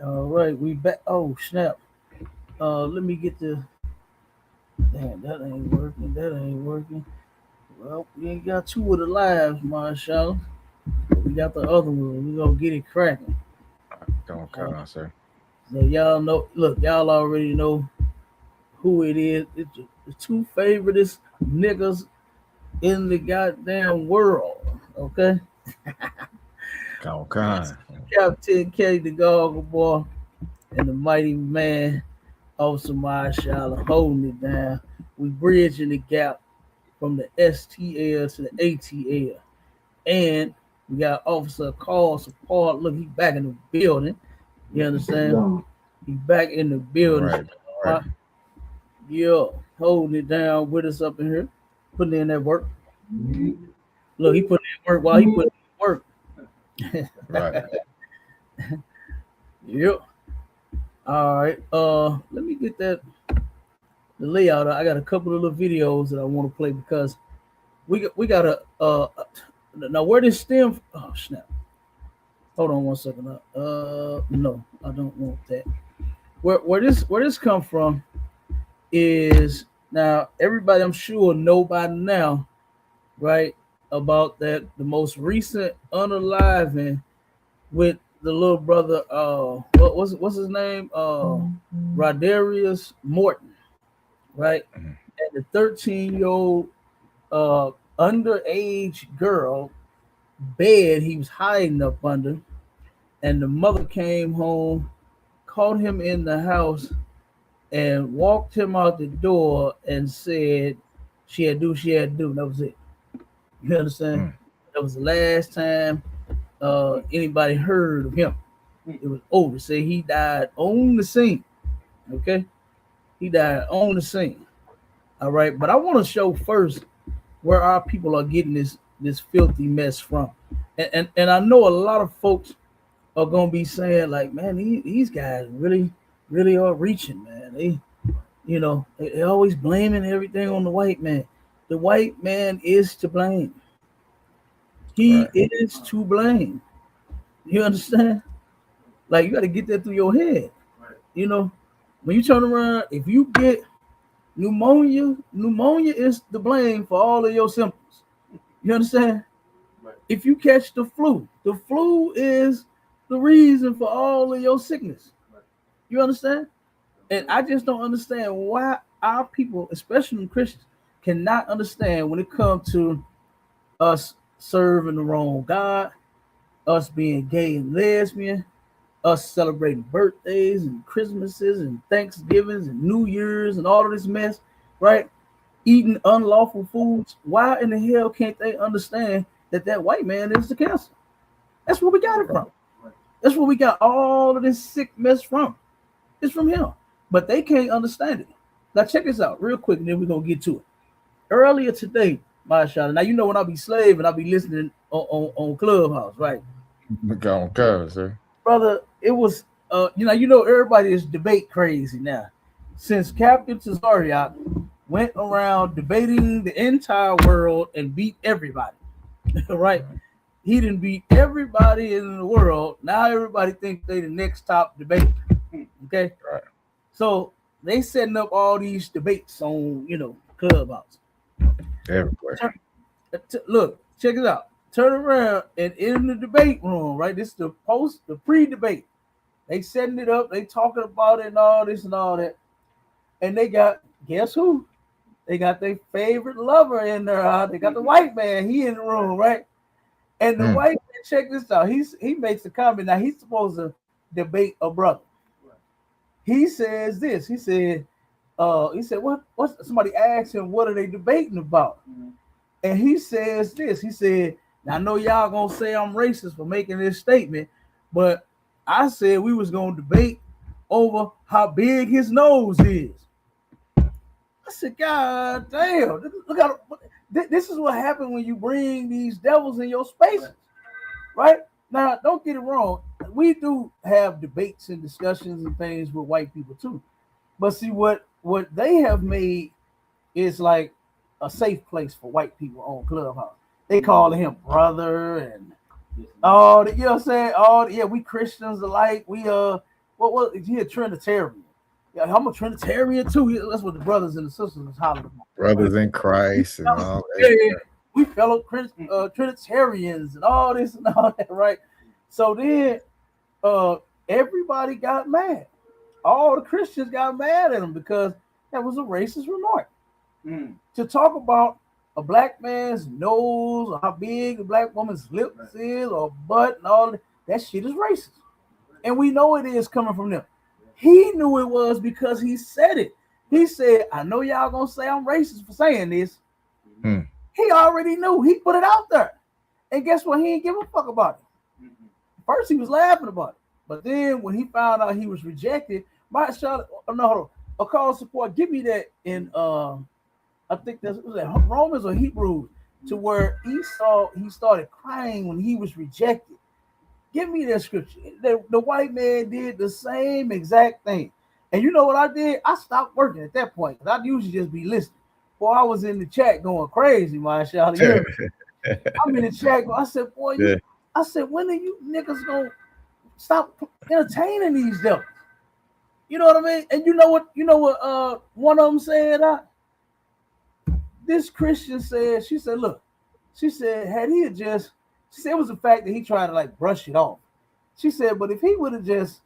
All right, we back. Oh snap! Let me get the. Damn, that ain't working. That ain't working. Well, we ain't got two of the lives, Marshall. We got the other one. We gonna get it cracking. Don't Uh, count, sir. so y'all know. Look, y'all already know who it is. It's the two favoriteest niggas in the goddamn world. Okay, Don't. Captain K, the Goggle Boy, and the mighty man, Officer Marshall, holding it down. We bridging the gap from the STL to the ATL. And we got Officer Call Support. Look, he back in the building. You understand? He back in the building. Right, right. Yeah, holding it down with us up in here, putting in that work. Look, he put in work while he put in work. Right. Yep. All right. Let me get the layout. I got a couple of little videos that I want to play because we got a now where this stem. Oh snap! Hold on one second. No, I don't want that. Where this come from is now everybody I'm sure know by now, right? About that the most recent unaliving with the little brother. What's his name? Rodderius Morton, right? Mhm. And the 13-year-old uh underage girl bed he was hiding up under, and the mother came home, caught him in the house, and walked him out the door and said she had to do. That was it. You understand? Mm. That was the last time anybody heard of him. It was over. Say he died on the scene. Okay, he died on the scene. All right, but I want to show first where our people are getting this filthy mess from, and I know a lot of folks are gonna be saying like, man, these guys really are reaching, man. They always blaming everything on the white man. The white man is to blame. He Right. is to blame. You understand? Like you got to get that through your head. You know, when you turn around, if you get pneumonia is the blame for all of your symptoms. You understand? If you catch the flu is the reason for all of your sickness. You understand? And I just don't understand why our people, especially Christians, cannot understand when it comes to us serving the wrong God, us being gay and lesbian, us celebrating birthdays and Christmases and Thanksgivings and New Year's and all of this mess, right? Eating unlawful foods. Why in the hell can't they understand that white man is the cancer? That's where we got it from. That's where we got all of this sick mess from. It's from him. But they can't understand it. Now check this out real quick, and then we're gonna get to it. Earlier today, my shot. Now you know when I be slaving, I be listening on Clubhouse, right? Don't, sir. Brother, it was you know everybody is debate crazy now. Since Captain Tazariak went around debating the entire world and beat everybody, right? He didn't beat everybody in the world. Now everybody thinks they the next top debate. Okay, Right. so they setting up all these debates on Clubhouse. Everywhere. Look, check it out. Turn around and in the debate room, right? This is the pre-debate. They setting it up. They talking about it and all this and all that. And they got guess who? They got their favorite lover in there. They got the white man. He in the room, right? And the Mm. white man, check this out. He makes a comment. Now he's supposed to debate a brother. He says this. He said, what somebody asked him, what are they debating about? And he says this. He said, now I know y'all gonna say I'm racist for making this statement, but I said we was gonna debate over how big his nose is. I said, God damn, look how this is what happened when you bring these devils in your spaces, right? Now, don't get it wrong. We do have debates and discussions and things with white people too. But see what they have made is like a safe place for white people on Clubhouse. They call him brother and all the, you know what I'm saying? We Christians alike. We what he a Trinitarian. Yeah, I'm a Trinitarian too. That's what the brothers and the sisters was hollering about. Brothers in Christ and all Yeah, that. we fellow Trinitarians and all this and all that, right? So then everybody got mad. All the Christians got mad at him because that was a racist remark. To talk about a black man's nose or how big a black woman's lips is or butt and all that shit is racist. And we know it is coming from them. He knew it was because he said it. He said, I know y'all gonna say I'm racist for saying this. He already knew. He put it out there. And guess what? He didn't give a fuck about it. First, he was laughing about it. But then when he found out he was rejected, a call support, give me that in I think was that Romans or Hebrews, to where Esau, he started crying when he was rejected. Give me that scripture. The white man did the same exact thing. And you know what I did? I stopped working at that point because I'd usually just be listening. Boy, I was in the chat going crazy, man. I'm in the chat. I said, boy, I said, when are you niggas gonna stop entertaining these devils? You know what I mean? And you know what one of them said? This Christian said, she said, look, she said, had he just, she said it was the fact that he tried to like brush it off. She said, but if he would have just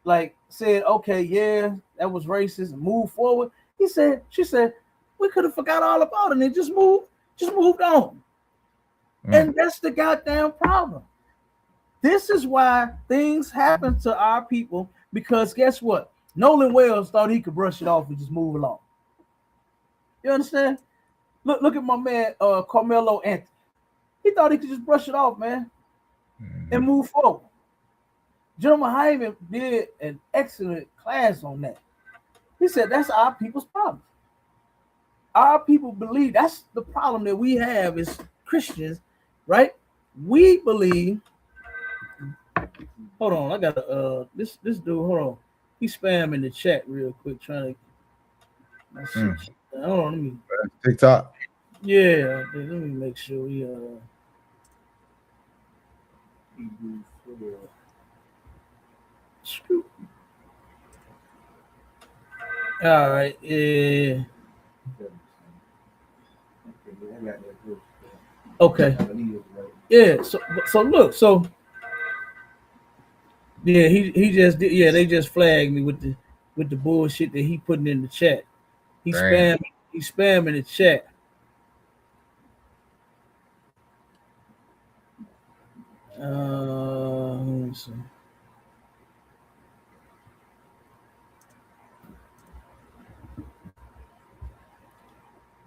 like said, okay, yeah, that was racist and move forward, she said, we could have forgot all about it and just moved on. And that's the goddamn problem. This is why things happen to our people, because guess what? Nolan Wells thought he could brush it off and just move along. You understand? Look at my man Carmelo Anthony. He thought he could just brush it off, man, and move forward. Gentleman Hyman did an excellent class on that. He said that's our people's problem. Our people believe that's the problem that we have as Christians, right? We believe. Hold on, I got this dude. Hold on, he's spamming the chat real quick, trying to. Hold on, let me. TikTok. Yeah, let me make sure we all right, yeah. Okay. Yeah, so look, so yeah, he just did, yeah, they just flagged me with the bullshit that he putting in the chat. He's spamming the chat. Let me see.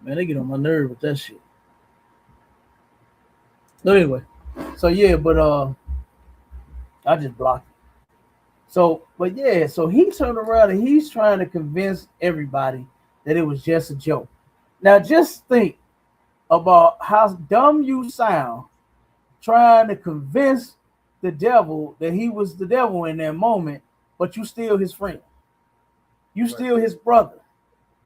Man, they get on my nerve with that shit. So anyway, so yeah, but I just blocked it. So, but yeah, so he turned around and he's trying to convince everybody that it was just a joke. Now, just think about how dumb you sound trying to convince the devil that he was the devil in that moment, but you still his friend. You still his brother.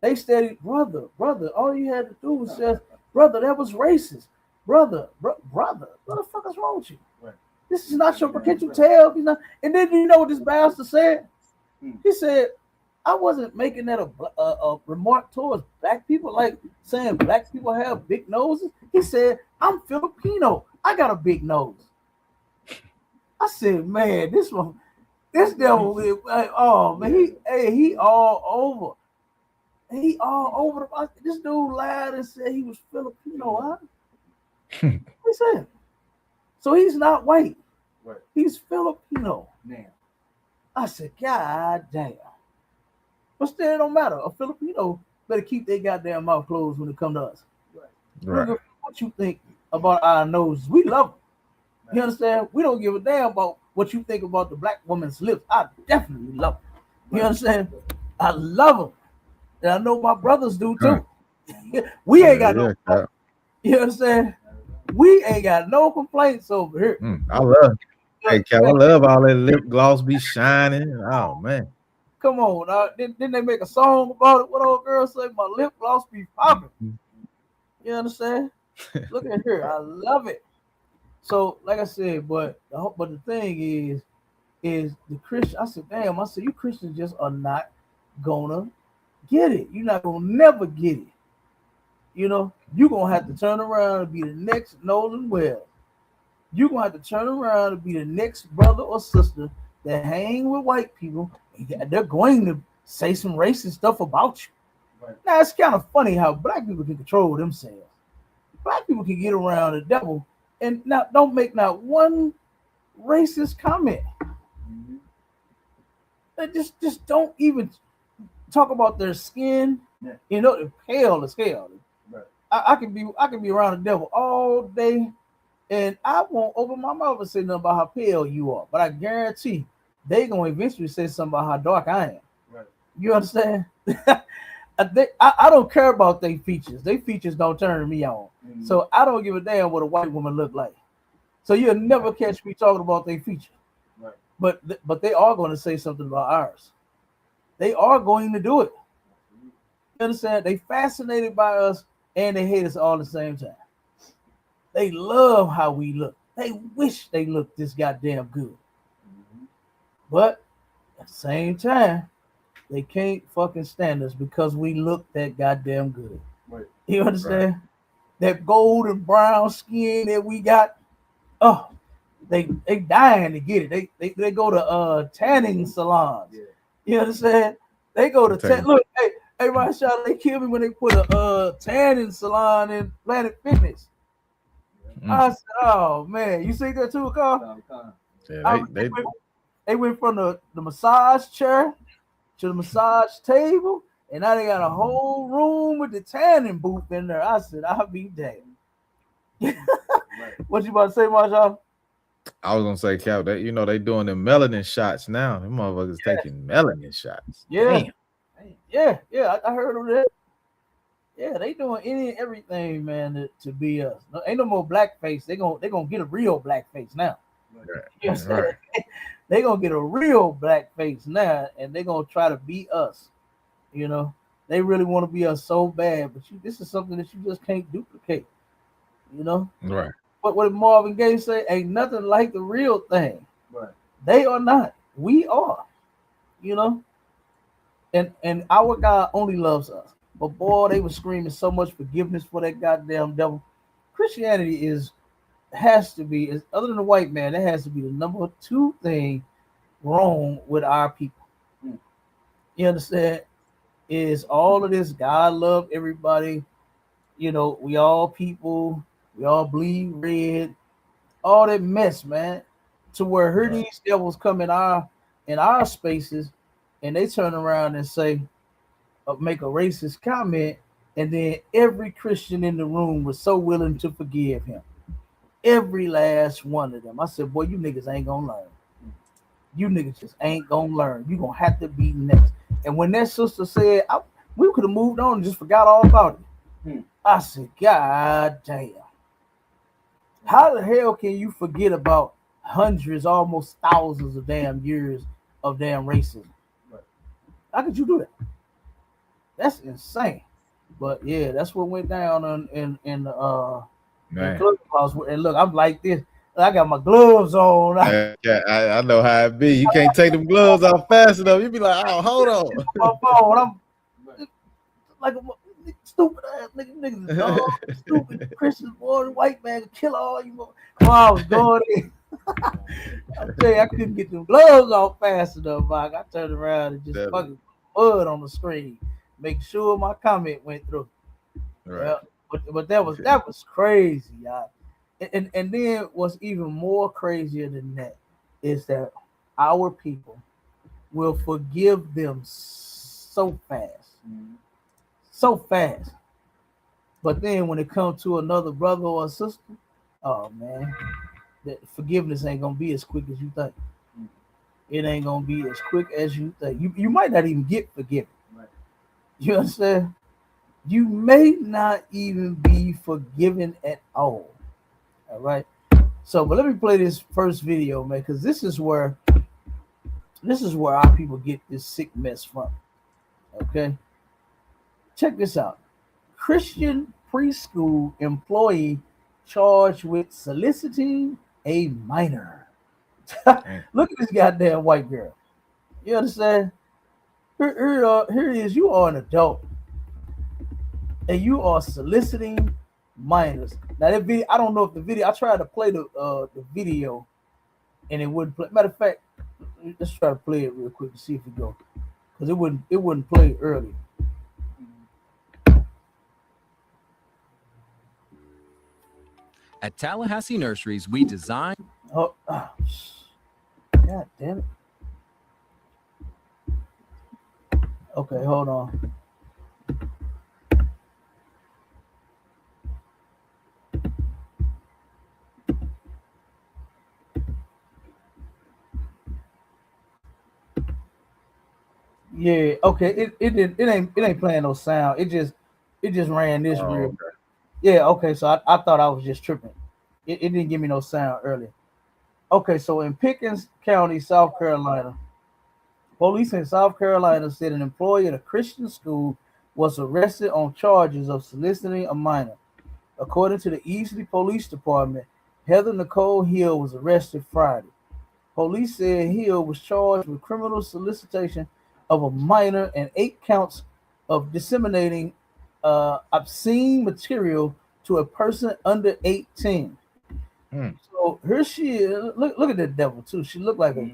They said, brother, all you had to do was just, brother, that was racist. Brother, what the fuck is wrong with you? This is not your, can't you tell? And then you know what this bastard said? He said, I wasn't making that a remark towards black people, like saying black people have big noses. He said, I'm Filipino. I got a big nose. I said, man, this devil, oh man, he all over. He all over the. This dude lied and said he was Filipino, huh? He said. So he's not white. Right. He's Filipino. Now. I said, God damn. But still, it don't matter. A Filipino better keep their goddamn mouth closed when it comes to us. Right. What you think about our noses? We love them. Right. You understand? We don't give a damn about what you think about the black woman's lips. I definitely love them. You understand? I love them. And I know my brothers do too. We ain't got no. You understand? We ain't got no complaints over here. I love. Hey, Cal, I love all that lip gloss be shining. Oh man. Come on, didn't they make a song about it? What old girl say? My lip gloss be popping. You understand? Look at her. I love it. So, like I said, but the thing is, is the Christian. I said, damn, I said, you Christians just are not gonna get it. You're not gonna never get it. You know, you're gonna have to turn around and be the next Nolan Wells. You're gonna have to turn around and be the next brother or sister that hang with white people, and they're going to say some racist stuff about you. Right. Now it's kind of funny how black people can control themselves. Black people can get around the devil and not don't make not one racist comment. Mm-hmm. They just don't even talk about their skin. Yeah. You know, they're pale as hell. Right. I can be around the devil all day, and I won't open my mouth and say nothing about how pale you are. But I guarantee they gonna eventually say something about how dark I am. Right. You understand? I don't care about their features. Their features don't turn me on. Mm-hmm. So I don't give a damn what a white woman look like. So you'll never catch me talking about their features. Right. But they are going to say something about ours. They are going to do it. You understand? They fascinated by us and they hate us all at the same time. They love how we look. They wish they looked this goddamn good. Mm-hmm. But at the same time, they can't fucking stand us because we look that goddamn good. Right. You understand? Right. That gold and brown skin that we got, oh, they dying to get it. They go to tanning salons. Yeah. You understand? They go to look, hey, my shot, they killed me when they put a tanning salon in Planet Fitness. Mm. I said, oh man, you see that too, Carl? Yeah, they went from the massage chair to the massage table, and now they got a whole room with the tanning booth in there. I said, I'll be damned. What you about to say, Marshall? I was gonna say, Cal, that you know they doing them melanin shots now. Them motherfuckers taking melanin shots. Yeah. Damn. Yeah. I heard of that. Yeah, they doing any and everything, man, to be us. No, ain't no more blackface. They gonna get a real blackface now. Right. You know what I'm saying? They gonna get a real blackface now, and they gonna try to be us. You know, they really want to be us so bad, but this is something that you just can't duplicate. You know, right? But what did Marvin Gaye say? Ain't nothing like the real thing. Right? They are not. We are. You know, and our God only loves us. But boy, they were screaming so much forgiveness for that goddamn devil. Christianity has to be, other than the white man, that has to be the number 2 thing wrong with our people. You understand? Is all of this God love everybody. You know, we all people, we all bleed red, all that mess, man. To where here these devils come in our spaces, and they turn around and say, make a racist comment, and then every Christian in the room was so willing to forgive him. Every last one of them. I said, boy, you niggas ain't gonna learn. You niggas just ain't gonna learn. You gonna have to be next. And when that sister said, we could have moved on and just forgot all about it. I said, God damn. How the hell can you forget about hundreds, almost thousands of damn years of damn racism? How could you do that? That's insane. But yeah, that's what went down in the clubhouse. And look, I'm like this. I got my gloves on. I know how it be. You can't take them gloves off fast enough. You be like, oh, hold on. My phone. I'm like a stupid ass niggas, dog. Stupid Christian boy, white man can kill all you. While I was going in. I tell you, I couldn't get them gloves off fast enough, Mike. I turned around and just fucking mud on the screen, make sure my comment went through. Right. But that was crazy, y'all. And then what's even more crazier than that is that our people will forgive them so fast. Mm-hmm. So fast. But then when it comes to another brother or sister, oh man, that forgiveness ain't gonna be as quick as you think. It ain't gonna be as quick as you think. You might not even get forgiven. Right. You understand? You may not even be forgiven at all. All right. So, but let me play this first video, man, because this is where our people get this sick mess from. Okay. Check this out. Christian preschool employee charged with soliciting a minor. Look at this goddamn white girl. You understand? Here it is. You are an adult, and you are soliciting minors. Now that video, I don't know if the video. I tried to play the video, and it wouldn't play. Matter of fact, let's try to play it real quick to see if it go, because it wouldn't play early. At Tallahassee Nurseries, we design. Oh, God damn it. Okay, hold on. Yeah, okay. It ain't playing no sound. It just ran this real. Okay. Yeah, okay. So I thought I was just tripping. It didn't give me no sound earlier. Okay, so in Pickens County, South Carolina, police in South Carolina said an employee at a Christian school was arrested on charges of soliciting a minor. According to the Easley Police Department, Heather Nicole Hill was arrested Friday. Police said Hill was charged with criminal solicitation of a minor and 8 counts of disseminating obscene material to a person under 18. So here she is. Look at the devil too. She looked like a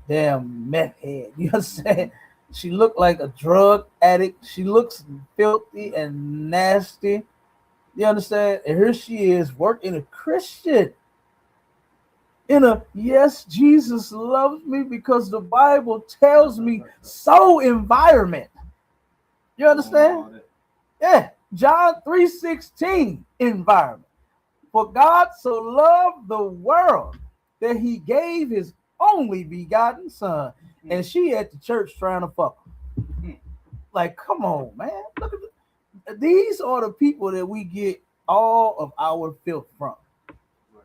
damn meth head. You understand? She looked like a drug addict. She looks filthy and nasty. You understand? And here she is working a Christian in a yes, Jesus loves me because the Bible tells me so environment. You understand? Yeah, John 3:16 environment. For God so loved the world that he gave his only begotten son. And she at the church trying to fuck him. Like, come on, man. Look at these are the people that we get all of our filth from.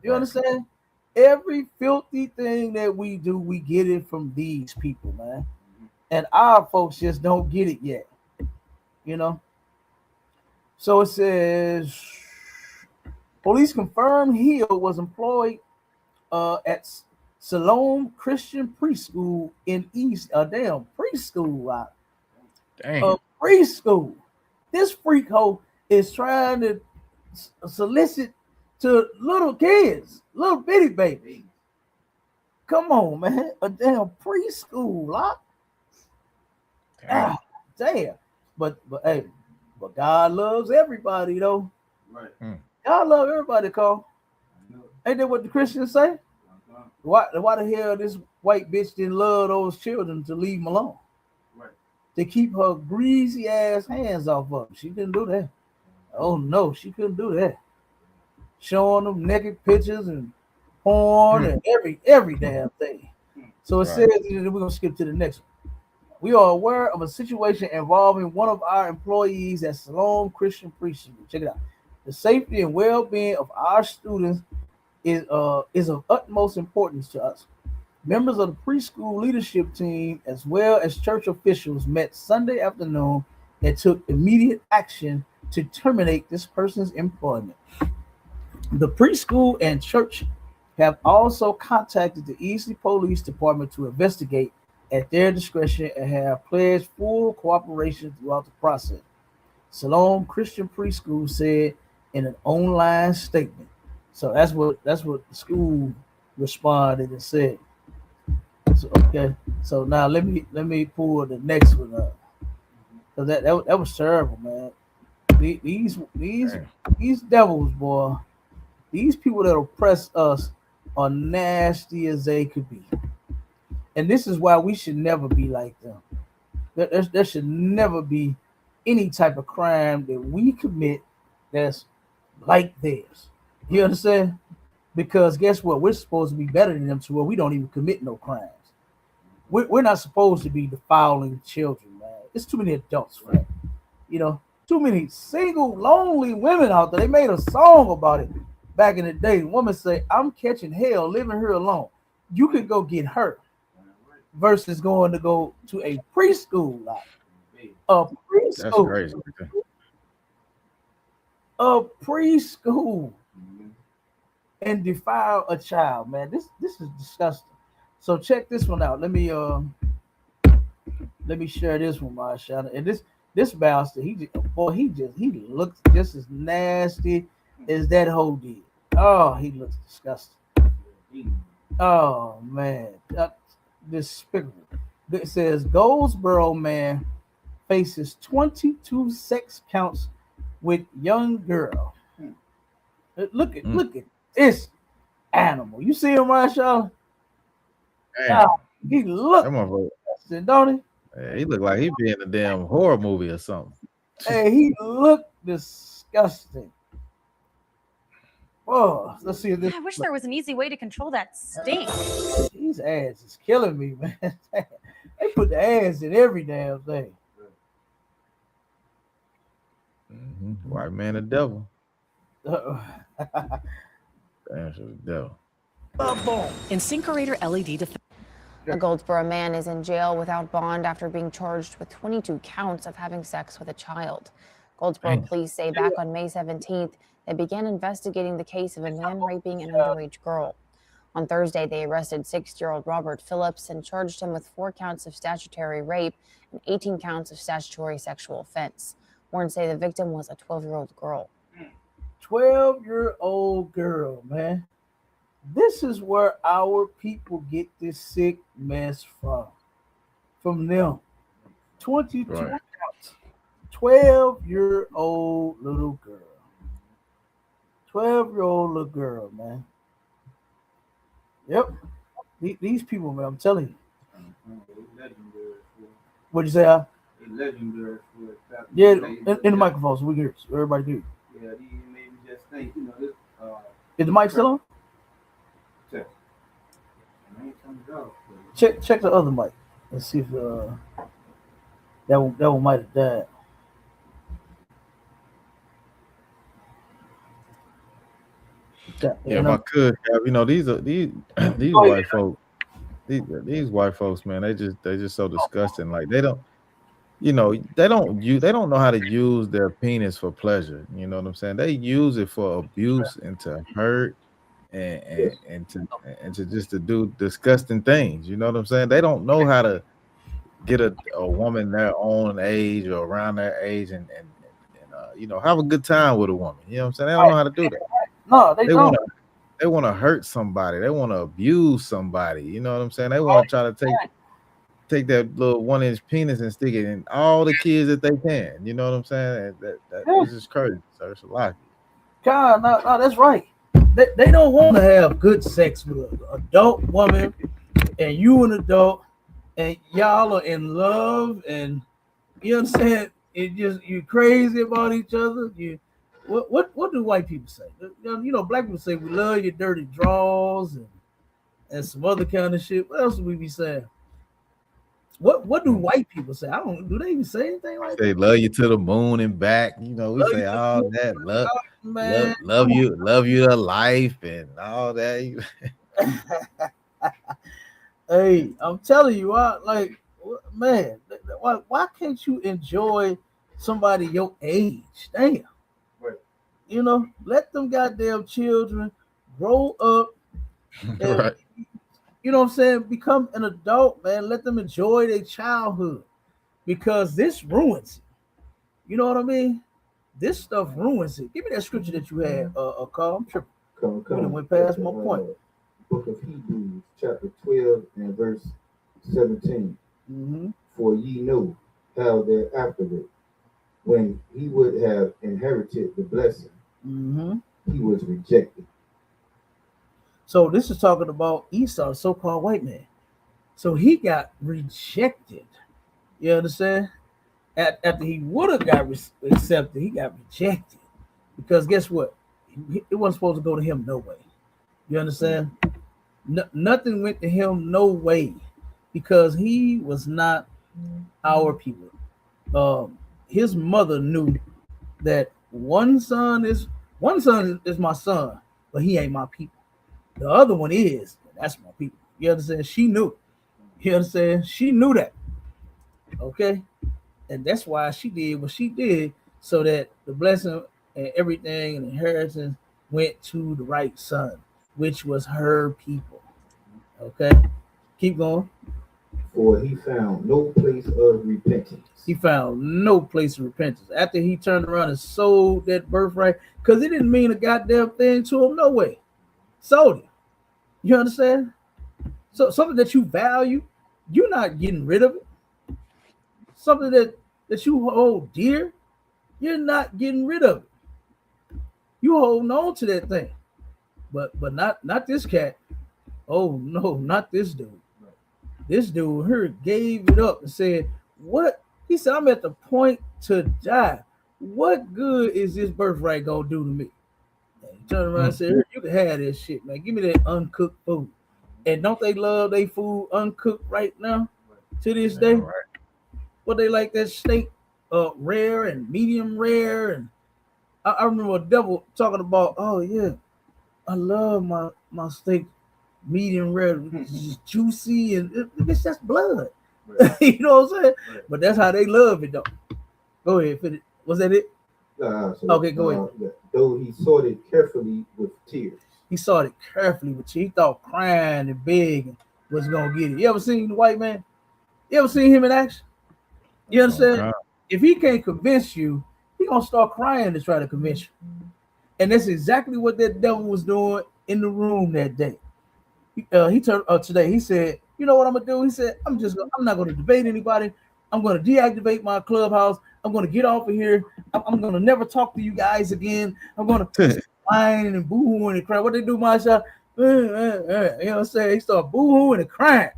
You understand? Every filthy thing that we do, we get it from these people, man. And our folks just don't get it yet. You know? So it says police confirmed Hill was employed at Salome Christian Preschool in East. Damn preschool. Preschool. This freak hoe is trying to solicit to little kids, little bitty babies. Come on, man. A damn preschool. Damn. But hey, but God loves everybody though. Right. God love everybody, Carl. Ain't that what the Christians say? Why the hell this white bitch didn't love those children to leave them alone? Right. To keep her greasy ass hands off of them. She couldn't do that. Oh no, she couldn't do that. Showing them naked pictures and porn and every damn thing. So it says, we're gonna skip to the next one. We are aware of a situation involving one of our employees at Salome Christian Preschool. Check it out. The safety and well-being of our students is of utmost importance to us. Members of the preschool leadership team, as well as church officials, met Sunday afternoon and took immediate action to terminate this person's employment. The preschool and church have also contacted the Easley Police Department to investigate at their discretion and have pledged full cooperation throughout the process. Salome Christian Preschool said in an online statement. So that's what the school responded and said. So, okay, so now let me pull the next one up, because that was terrible, man. These devils, boy. These people that oppress us are nasty as they could be. And this is why we should never be like them. There should never be any type of crime that we commit that's like theirs. You understand? Because guess what? We're supposed to be better than them to where we don't even commit no crimes. We're not supposed to be defiling children, man. There's too many adults for that. You know, too many single, lonely women out there. They made a song about it back in the day. Women say, I'm catching hell living here alone. You could go get her versus going to go to a preschool. A preschool. That's crazy. A preschool and defile a child, man. This is disgusting. So check this one out. Let me share this one, my shot. And this bastard, he looks just as nasty as that hoe did. Oh, he looks disgusting. Oh man, that's despicable. It says Goldsboro man faces 22 sex counts with young girl. Look at this animal. You see him, Marshall? Damn. He look, That motherfucker. don't he? Yeah, he look like he be in a damn horror movie or something. Hey, he looked disgusting. Oh, let's see this. I wish there was an easy way to control that stink. These ads is killing me, man. They put the ads in every damn thing. White man, the devil. Uh-oh. Damn, the devil. Incinerator LED defense. A Goldsboro man is in jail without bond after being charged with 22 counts of having sex with a child. Goldsboro police say back on May 17th, they began investigating the case of a man raping an underage girl. On Thursday, they arrested 6-year-old Robert Phillips and charged him with 4 counts of statutory rape and 18 counts of statutory sexual offense. Warrants say the victim was a 12-year-old girl. 12-year-old girl, man. This is where our people get this sick mess from them. 22 counts. 12-year-old little girl. 12-year-old little girl, man. Yep. These people, man, I'm telling you. What'd you say, Al? Yeah, in the microphone, so we hear it. So everybody hear it. Yeah, you maybe just think, you know, this. Is the mic still on? Check the other mic and see if that one might have died. Yeah, if I could, you know, these white folks, these white folks, man, they just so disgusting. Like they don't know how to use their penis for pleasure. You know what I'm saying? They use it for abuse and to hurt and to just to do disgusting things. You know what I'm saying? They don't know how to get a woman their own age or around their age and you know, have a good time with a woman. You know what I'm saying? They don't know how to do that. No, they don't. They want to hurt somebody. They want to abuse somebody. You know what I'm saying? They want to try to take that little 1-inch penis and stick it in all the kids that they can. You know what I'm saying? That is just crazy. So it's a lot. God, no, that's right. They don't want to have good sex with an adult woman, and you an adult, and y'all are in love, and you understand? It just you're crazy about each other. What do white people say? You know, black people say we love your dirty draws and some other kind of shit. What else do we be saying? What do white people say? Do they even say anything like that? They love you to the moon and back. You know, we say all that. Love you to life and all that. Hey, I'm telling you, man, why can't you enjoy somebody your age? Damn. Right. You know, let them goddamn children grow up. And, Right. You know what I'm saying? Become an adult, man. Let them enjoy their childhood because this ruins it. You know what I mean? This stuff ruins it. Give me that scripture that you had, Carl. I'm tripping. Come. Went past my point. Book of Hebrews, chapter 12 and verse 17. Mm-hmm. For ye know how that afterward, when he would have inherited the blessing, he was rejected. So this is talking about Esau, the so-called white man. So he got rejected. You understand? After he would have got accepted, he got rejected. Because guess what? It wasn't supposed to go to him no way. You understand? Nothing went to him no way. Because he was not our people. His mother knew that one son is my son, but he ain't my people. The other one is, that's my people. You understand? She knew. You understand? She knew that. Okay? And that's why she did what she did, so that the blessing and everything and inheritance went to the right son, which was her people. Okay? Keep going. For he found no place of repentance. He found no place of repentance. After he turned around and sold that birthright, because it didn't mean a goddamn thing to him, no way. Sold it. You understand? So something that you value, you're not getting rid of it. Something that you hold dear, you're not getting rid of it. You holding on to that thing. But not this cat. Oh no, not this dude. This dude here gave it up and said, what? He said, I'm at the point to die. What good is this birthright gonna do to me? And he turned around and said, here, you can have this shit, man. Give me that uncooked food. And don't they love their food uncooked right now to this day? Right. What they like that steak rare and medium rare. And I remember a devil talking about, oh yeah, I love my steak medium rare, it's juicy, and it's just blood. Right. You know what I'm saying? Right. But that's how they love it, though. Go ahead, finish. Was that it? Okay, go ahead. Though he sought it carefully with tears. He sought it carefully with tears. He thought crying and begging was gonna get it. You ever seen the white man? You ever seen him in action? You understand? If he can't convince you, he gonna start crying to try to convince you. And that's exactly what that devil was doing in the room that day. He turned today. He said, "You know what I'm gonna do?" He said, "I'm not gonna debate anybody. I'm gonna deactivate my clubhouse. I'm gonna get off of here. I'm gonna never talk to you guys again. I'm gonna whine and boo-hooing and cry. What they do, my shot? You know what I'm saying? He started boo-hooing and crying,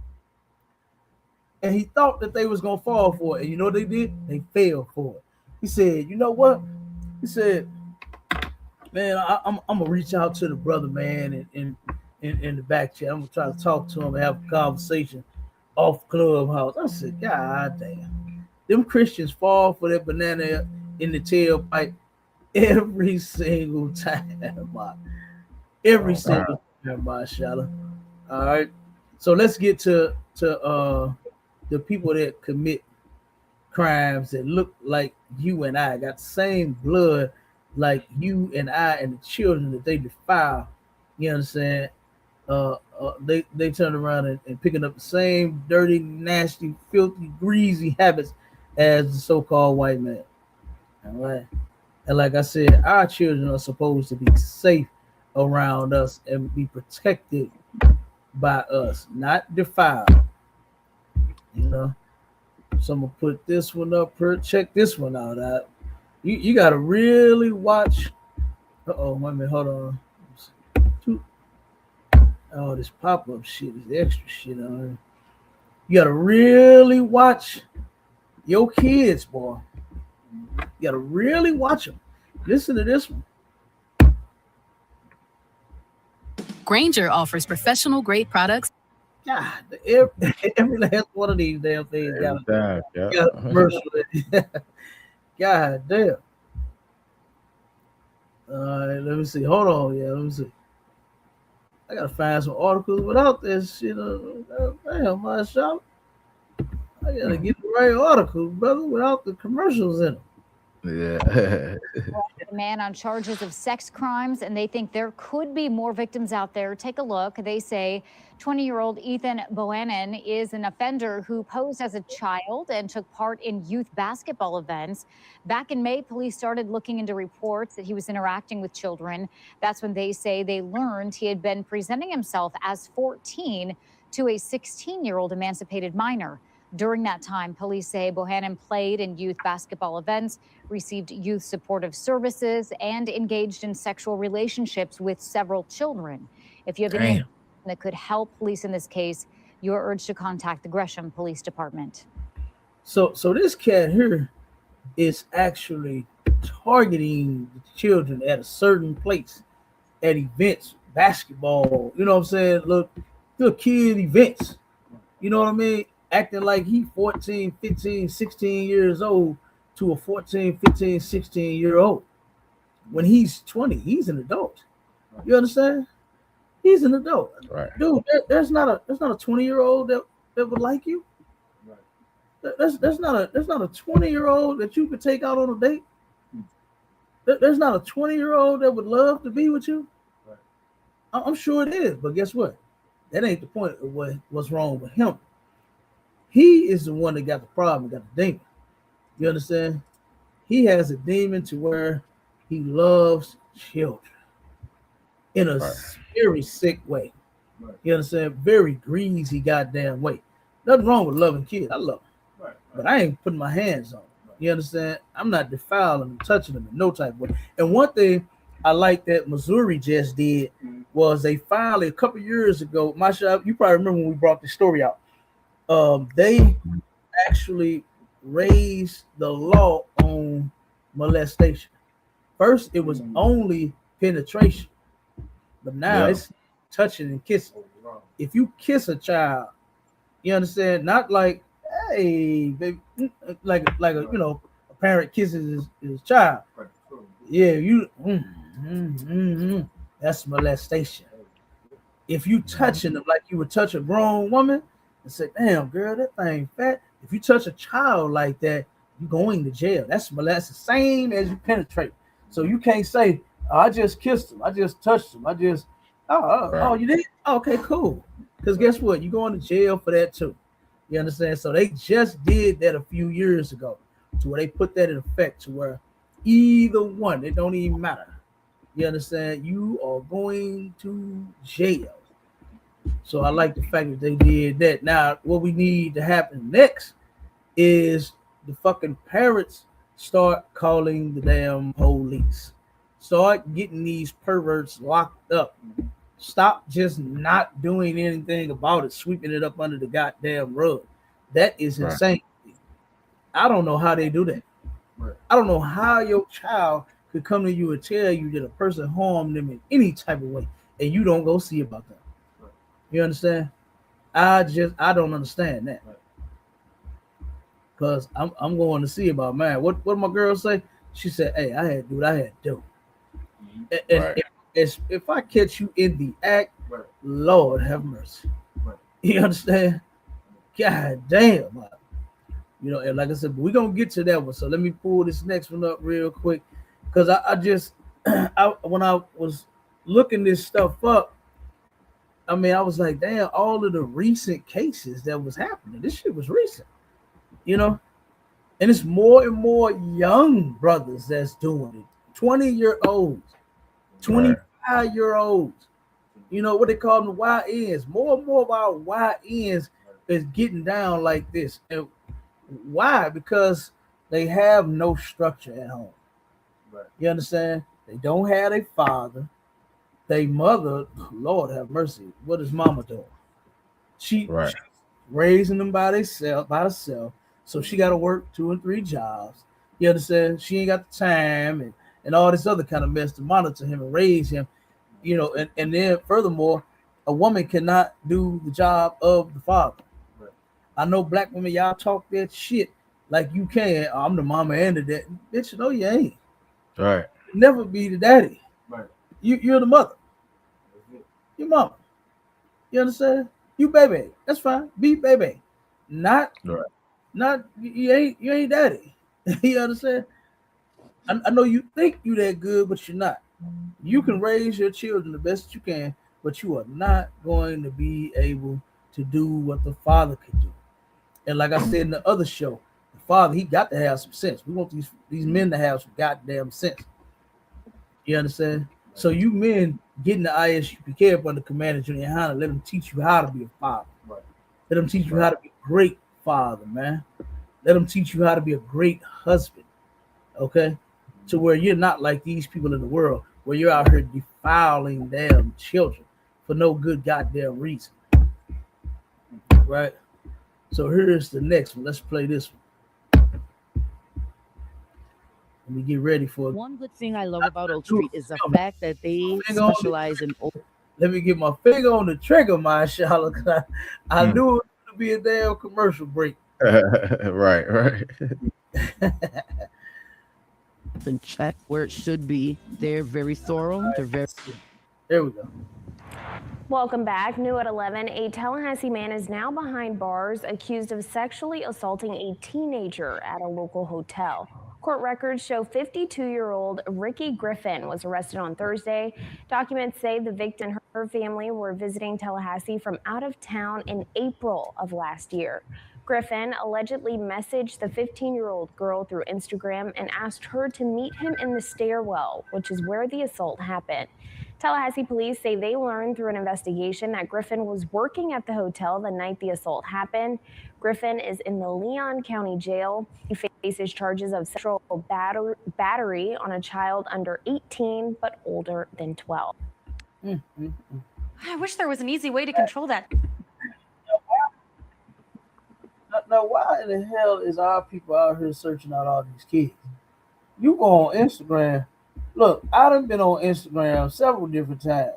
and he thought that they was gonna fall for it. And you know what they did? They fell for it. He said, "You know what?" He said, "Man, I'm gonna reach out to the brother, man, and in the back chat. I'm gonna try to talk to him and have a conversation off Clubhouse." I said, God damn, them Christians fall for that banana in the tailpipe every single time. Every single time, my Shala. All right. So let's get to the people that commit crimes that look like you and I, got the same blood like you and I, and the children that they defile. You understand? They turn around and picking up the same dirty, nasty, filthy, greasy habits as the so-called white man. All right. And like I said, our children are supposed to be safe around us and be protected by us, not defiled. You know, so I'm gonna put this one up here. Check this one out. You gotta really watch. Wait a minute, hold on. Oh, this pop-up shit is extra shit on it. You gotta really watch your kids, boy. You gotta really watch them. Listen to this one. Grainger offers professional-grade products. God, every last one of these damn things got a commercial. God damn. All right, let me see. Hold on, let me see. I gotta find some articles without this shit. Damn, my shop. I gotta get the right articles, brother, without the commercials in them. Yeah. A man on charges of sex crimes, and they think there could be more victims out there. Take a look. They say 20-year-old Ethan Bohannon is an offender who posed as a child and took part in youth basketball events. Back in May, police started looking into reports that he was interacting with children. That's when they say they learned he had been presenting himself as 14 to a 16-year-old emancipated minor. During that time, police say Bohannon played in youth basketball events, received youth supportive services, and engaged in sexual relationships with several children. If you have any information that could help police in this case, you are urged to contact the Gresham Police Department. So this cat here is actually targeting the children at a certain place, at events, basketball, you know what I'm saying? Look, kid events, you know what I mean? Acting like he 14, 15, 16 years old to a 14, 15, 16-year-old. When he's 20, he's an adult. You understand? He's an adult. Right. Dude, there's not a 20-year-old that would like you. Right. There's not a 20-year-old that you could take out on a date. There's not a 20-year-old that would love to be with you. Right. I'm sure it is, but guess what? That ain't the point of what's wrong with him. He is the one that got the problem, got the demon. You understand? He has a demon to where he loves children in a very sick way. You understand? Very greasy goddamn way. Nothing wrong with loving kids. I love them. But I ain't putting my hands on them. You understand? I'm not defiling them, touching them in no type of way. And one thing I like that Missouri just did was they finally, a couple years ago, you probably remember when we brought this story out. They actually raised the law on molestation. First, it was only penetration, but now it's touching and kissing. If you kiss a child, you understand, not like, hey, baby, like a a parent kisses his child. Yeah, that's molestation. If you touching them like you would touch a grown woman and say, damn, girl, that thing fat. If you touch a child like that, you're going to jail. That's the same as you penetrate. So you can't say, oh, I just kissed him. I just touched him. Oh, you did? Okay, cool. Because guess what? You're going to jail for that too. You understand? So they just did that a few years ago to where they put that in effect to where either one, it don't even matter. You understand? You are going to jail. So I like the fact that they did that. Now, what we need to happen next is the fucking parents start calling the damn police. Start getting these perverts locked up. Stop just not doing anything about it, sweeping it up under the goddamn rug. That is insane. I don't know how they do that. I don't know how your child could come to you and tell you that a person harmed them in any type of way, and you don't go see about them. You understand? I don't understand that. Because I'm going to see about mine. What my girl say? She said, hey, I had to do what I had to do. And if I catch you in the act, Lord have mercy. You understand? God damn. And like I said, we're going to get to that one. So let me pull this next one up real quick. Because when I was looking this stuff up, I was like, damn, all of the recent cases that was happening, this shit was recent, and it's more and more young brothers that's doing it, 20-year-olds, 25-year-olds, what they call them, YNs. More and more of our YNs is getting down like this. And why? Because they have no structure at home. You understand? They don't have a father. They mother, Lord have mercy. What is mama doing? She's raising them by herself. So she got to work 2 and 3 jobs. You understand? She ain't got the time and all this other kind of mess to monitor him and raise him. And then furthermore, a woman cannot do the job of the father. I know black women, y'all talk that shit like you can. Oh, I'm the mama and the dad. Bitch, no, you ain't. Right. Never be the daddy. Right. You're the mother. Your mama. You understand? You baby. That's fine. Be baby. Not you ain't daddy. You understand? I know you think you that good, but you're not. You can raise your children the best you can, but you are not going to be able to do what the father could do. And like I said in the other show, the father, he got to have some sense. We want these men to have some goddamn sense. You understand? So you men getting the ISUPK up under Commander Junior Hanna, let them teach you how to be a father. Right. Let them teach you how to be a great father, man. Let them teach you how to be a great husband. Okay? To where you're not like these people in the world, where you're out here defiling damn children for no good goddamn reason. Right? So here's the next one. Let's play this one. Let me get ready for it. One good thing I love about Oak Street is the fact that they specialize in. Let me get my finger on the trigger, my Charlotte. I knew it would be a damn commercial break. Right. And check where it should be. They're very thorough. They're very. There we go. Welcome back. New at 11, a Tallahassee man is now behind bars accused of sexually assaulting a teenager at a local hotel. Court records show 52-year-old Ricky Griffin was arrested on Thursday. Documents say the victim and her family were visiting Tallahassee from out of town in April of last year. Griffin allegedly messaged the 15-year-old girl through Instagram and asked her to meet him in the stairwell, which is where the assault happened. Tallahassee police say they learned through an investigation that Griffin was working at the hotel the night the assault happened. Griffin is in the Leon County Jail. He faces charges of sexual battery on a child under 18 but older than 12. I wish there was an easy way to control that. Now, why in the hell is our people out here searching out all these kids? You go on Instagram. Look, I done been on Instagram several different times.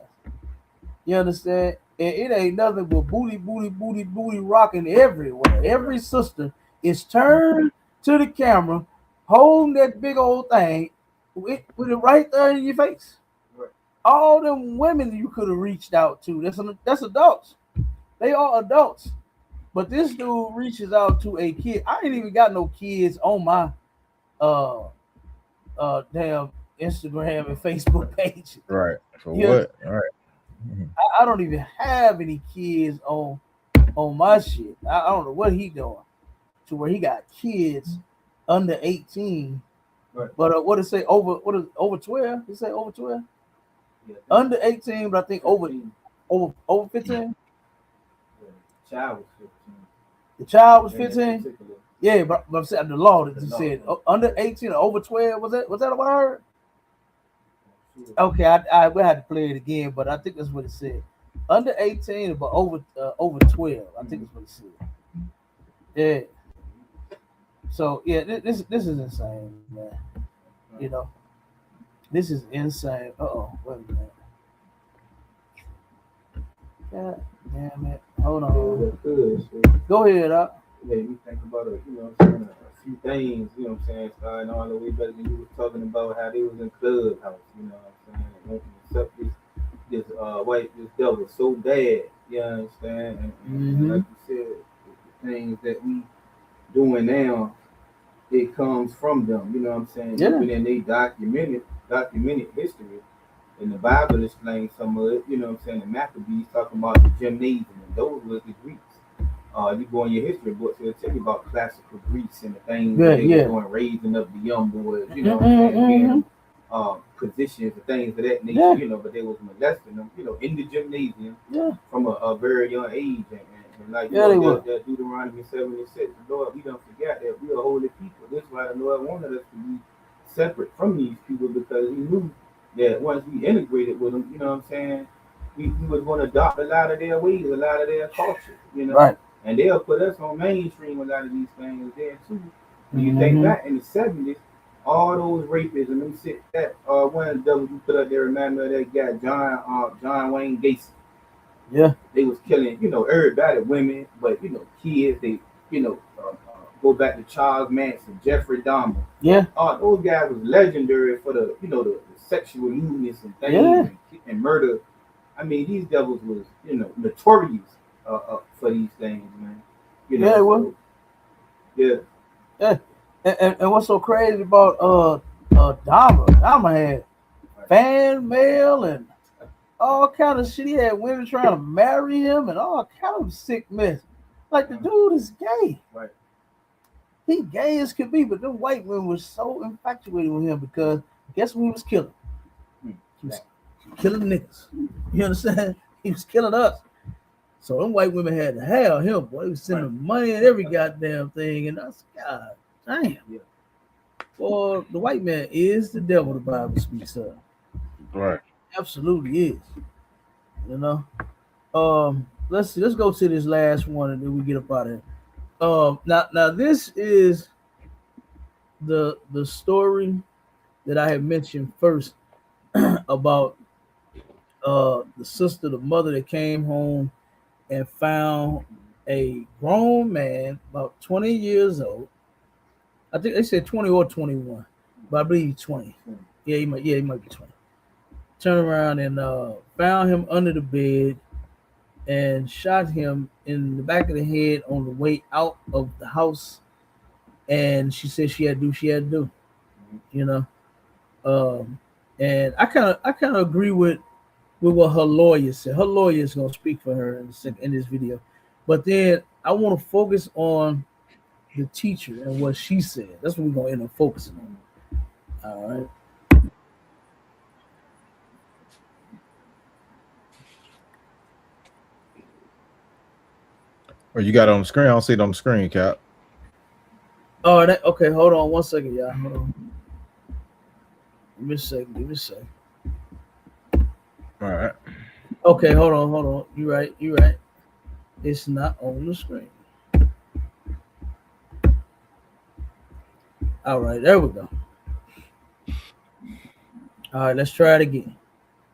You understand? And it ain't nothing but booty rocking everywhere. Every sister is turned to the camera, holding that big old thing with it right there in your face. Right. All them women you could have reached out to, that's adults. They are adults. But this dude reaches out to a kid. I ain't even got no kids on my damn Instagram and Facebook page. Right. For what? All right. I don't even have any kids on my shit. I don't know what he doing to where he got kids under 18. Right. But what did it say over 12? He say over 12? Yeah, under 18, but I think over 15. Child was 15. The child was 15? Yeah, but I'm saying the law that you said under 18 or over 12. Was that what I heard? Okay, I will have to play it again, but I think that's what it said. Under 18, but over 12. I think that's what it said. Yeah. So yeah, this is insane, man. You know, this is insane. Wait a minute. God damn it. Hold on. Go ahead, Yeah, you think about it, a few things, starting all the way back when you was talking about how they was in Clubhouse, and this devil so bad, you understand? And like you said, the things that we doing now, it comes from them, you know what I'm saying? Yeah. Even in they documented history. And the Bible explains some of it, you know what I'm saying? The Maccabees talking about the gymnasium, and those were the Greeks. You go in your history books, it'll tell you about classical Greece and the things that they were doing, raising up the young boys, you know what I'm saying? Positions and things of that nature, but they was molesting them, in the gymnasium from a very young age. And like that Deuteronomy 76, Lord, we don't forget that we are holy people. This is why the Lord wanted us to be separate from these people, because he knew that once we integrated with them, you know what I'm saying, we was going to adopt a lot of their ways, a lot of their culture, Right. And they'll put us on mainstream a lot of these things there too. When you think back in the 70s, all those rapists and them shit, that one of the devils you put up there, remember that guy John Wayne Gacy. Yeah. They was killing, everybody, women, but kids. They, go back to Charles Manson, Jeffrey Dahmer. Yeah. Those guys was legendary for the, the sexual lewdness and things and murder. I mean, these devils was, notorious for these things, man. And what's so crazy about Dahmer had fan mail and all kind of shit. He had women trying to marry him and all kind of sick mess. Like, the dude is gay. Right. He gay as could be, but them white women were so infatuated with him because guess who he was killing? He was killing niggas. You understand? He was killing us. So them white women had to have him, boy. He was sending money and every goddamn thing. And that's, God damn. Yeah. Well, the white man is the devil, the Bible speaks of. Right. Absolutely is. Let's see. Let's go to this last one and then we get up out of here. Now this is the story that I had mentioned first about the sister, the mother that came home and found a grown man about 20 years old. I think they said 20 or 21, but I believe 20. Yeah, he might be 20. Turned around and found him under the bed and shot him in the back of the head on the way out of the house. And she said she had to do what she had to do. you know. And I kind of agree with what her lawyer said. Her lawyer is gonna speak for her in this video, but then I want to focus on the teacher and what she said. That's what we're gonna end up focusing on. All right. Or you got it on the screen? I don't see it on the screen, Cap. Oh, okay. Hold on 1 second, y'all. Hold on. Give me a second. All right. Okay, hold on. You right. It's not on the screen. All right, there we go. All right, let's try it again.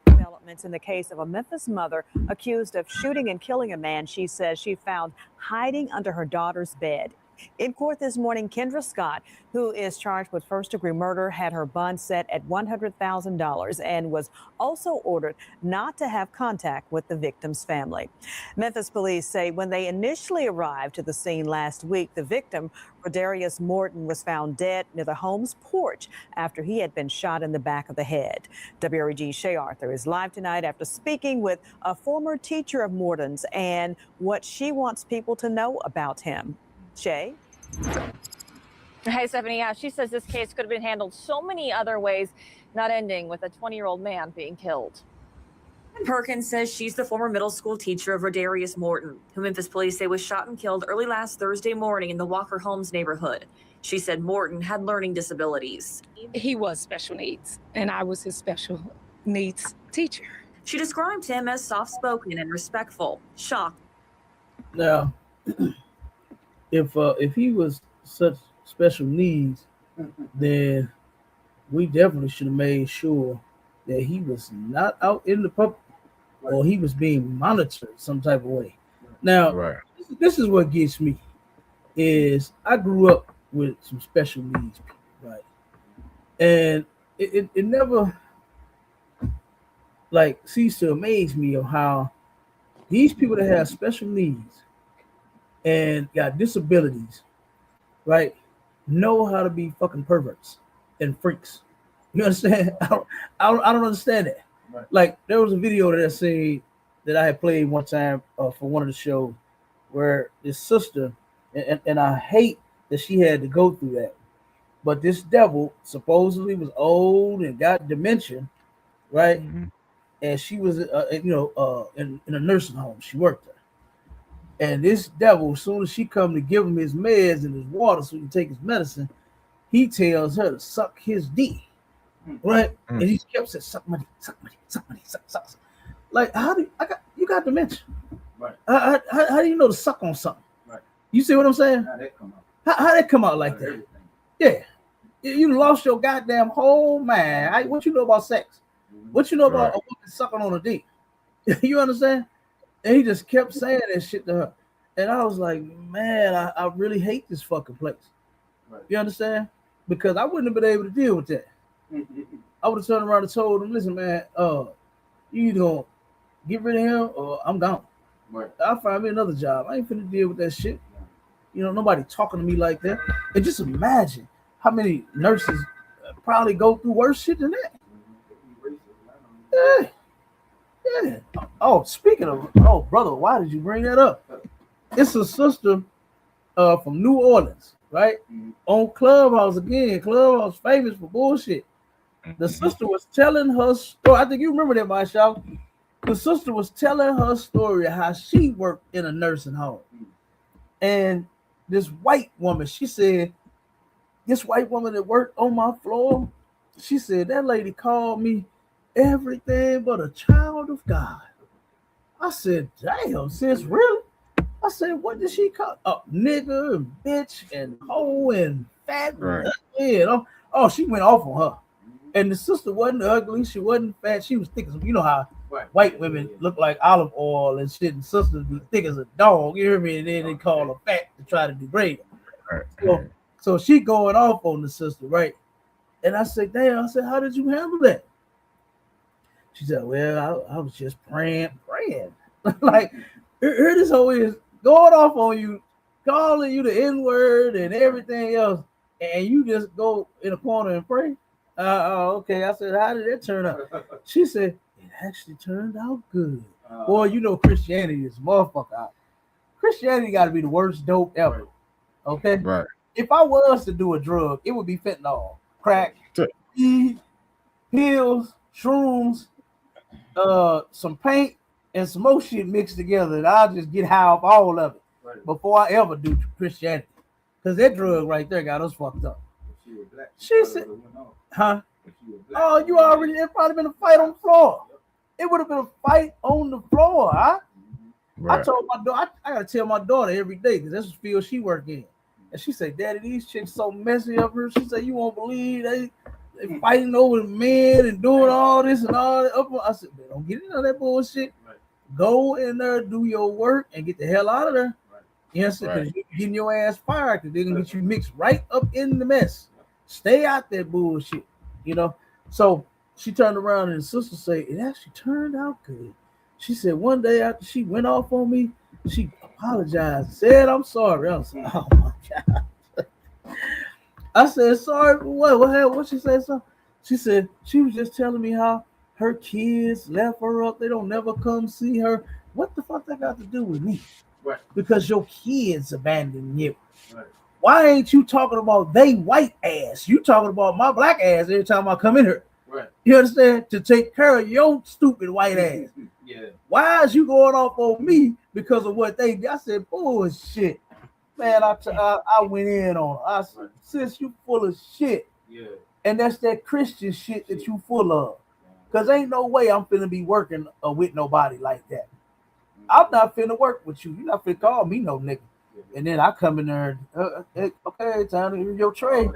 Developments in the case of a Memphis mother accused of shooting and killing a man she says she found hiding under her daughter's bed. In court this morning, Kendra Scott, who is charged with first-degree murder, had her bond set at $100,000 and was also ordered not to have contact with the victim's family. Memphis police say when they initially arrived to the scene last week, the victim, RODDERIUS Morton, was found dead near the home's porch after he had been shot in the back of the head. WREG's Shay Arthur is live tonight after speaking with a former teacher of Morton's and what she wants people to know about him. Shay? Hey, Stephanie. Yeah, she says this case could have been handled so many other ways, not ending with a 20-year-old man being killed. Perkins says she's the former middle school teacher of RODDERIUS Morton, who Memphis police say was shot and killed early last Thursday morning in the Walker Homes neighborhood. She said Morton had learning disabilities. He was special needs, and I was his special needs teacher. She described him as soft-spoken and respectful. Shocked. Now, if he was such special needs, then we definitely should have made sure that he was not out in the public or he was being monitored some type of way. Now, this is what gets me is I grew up with some special needs people, right? And it never like ceased to amaze me of how these people that have special needs and got disabilities, right, know how to be fucking perverts and freaks. You understand? I don't understand that. Right. Like there was a video that I seen that I had played one time for one of the shows where this sister, and I hate that she had to go through that, but this devil supposedly was old and got dementia, right? Mm-hmm. And she was, in a nursing home. She worked there. And this devil, as soon as she come to give him his meds and his water so he can take his medicine, he tells her to suck his D, right? Mm-hmm. And he kept saying, "Suck my D, suck my D, suck my D, suck." Like, how do you got dementia? Right? How do you know to suck on something? Right? You see what I'm saying? How that come out? How that come out like that? Everything. Yeah, you lost your goddamn whole mind. What you know about sex? What you know about a woman sucking on a D? You understand? And he just kept saying that shit to her. And I was like, man, I really hate this fucking place. Right. You understand? Because I wouldn't have been able to deal with that. I would have turned around and told him, listen, man, you either gonna get rid of him or I'm gone. Right. I'll find me another job. I ain't finna deal with that shit. You know, nobody talking to me like that. And just imagine how many nurses probably go through worse shit than that. Yeah. Yeah. Oh, speaking of, brother, why did you bring that up? It's a sister from New Orleans, right? On Clubhouse again. Clubhouse famous for bullshit. The sister was telling her story. I think you remember that, Marshall. The sister was telling her story of how she worked in a nursing home. And this white woman, she said, this white woman that worked on my floor, she said, that lady called me everything but a child of God. I said, damn, sis, really? I said, what did she call? Nigger and bitch and hoe and fat. Right. And she went off on her. And the sister wasn't ugly. She wasn't fat. She was thick as, you know how white women look like olive oil and shit, and sisters be thick as a dog. You hear me? And then they call her fat to try to degrade her. Right. So she going off on the sister, right? And I said, damn, how did you handle that? She said, well, I was just praying. Like, here this hoe is going off on you, calling you the N-word and everything else. and you just go in a corner and pray. Okay. I said, how did that turn out? She said, it actually turned out good. Boy, you know Christianity is motherfucker. Christianity got to be the worst dope ever. Okay? Right. If I was to do a drug, it would be fentanyl, crack, weed, pills, shrooms, some paint, and some more shit mixed together, and I'll just get high off all of it before I ever do Christianity. Because that drug right there got us fucked up. She said, huh? Oh, you already, it probably been a fight on the floor. It would have been a fight on the floor, huh? Right. I told my daughter, I gotta tell my daughter every day because that's the field she work in. And she said, Daddy, these chicks so messy up here. She said, you won't believe they fighting over the men and doing all this and all that. I said, don't get into that bullshit. Right. Go in there, do your work, and get the hell out of there. Right. Yes, because you're getting your ass fired because they're gonna get you mixed right up in the mess. Stay out that bullshit, you know. So she turned around and the sister said, it actually turned out good. She said one day after she went off on me, she apologized, said, I'm sorry. I was like, oh my God. I said, sorry for what? What she said? So she said she was just telling me how her kids left her up. They don't never come see her. What the fuck that got to do with me? Right. Because your kids abandoned you. Right. Why ain't you talking about they white ass? You talking about my black ass every time I come in here. Right. You understand? To take care of your stupid white ass. Yeah. Why is you going off on me because of what they did? I said, bullshit. Man, I went in on her. I said, sis, you full of shit. Yeah. And that's that Christian shit that you full of. Because ain't no way I'm finna be working with nobody like that. I'm not finna work with you. You're not finna call me no nigga. And then I come in there and, okay, time to give your tray.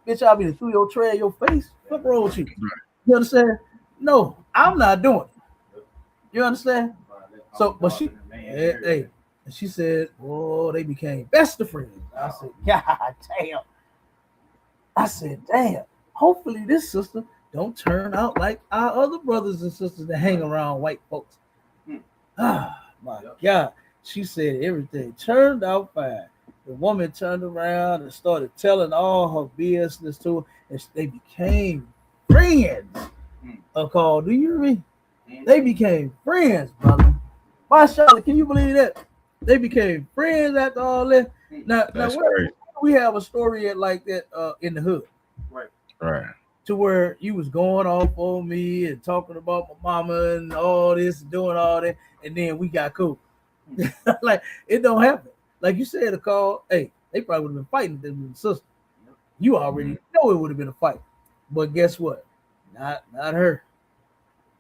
Bitch, I'll be through your tray in your face. What's wrong with you? You understand? No, I'm not doing it. You understand? So, but she, hey, she said, oh, they became best of friends. I said, God damn. I said, damn. Hopefully this sister don't turn out like our other brothers and sisters that hang around white folks. Ah, my God. She said everything turned out fine. The woman turned around and started telling all her business to her, and they became friends. Call, do you hear me? They became friends, brother. My Charlotte, can you believe that? They became friends after all that. Now we have a story like that in the hood. Right. To where you was going off on me and talking about my mama and all this, doing all that, and then we got cool. Like, it don't happen. Like you said, a call, hey, they probably would have been fighting them with the sister. You already know it would have been a fight. But guess what? Not her.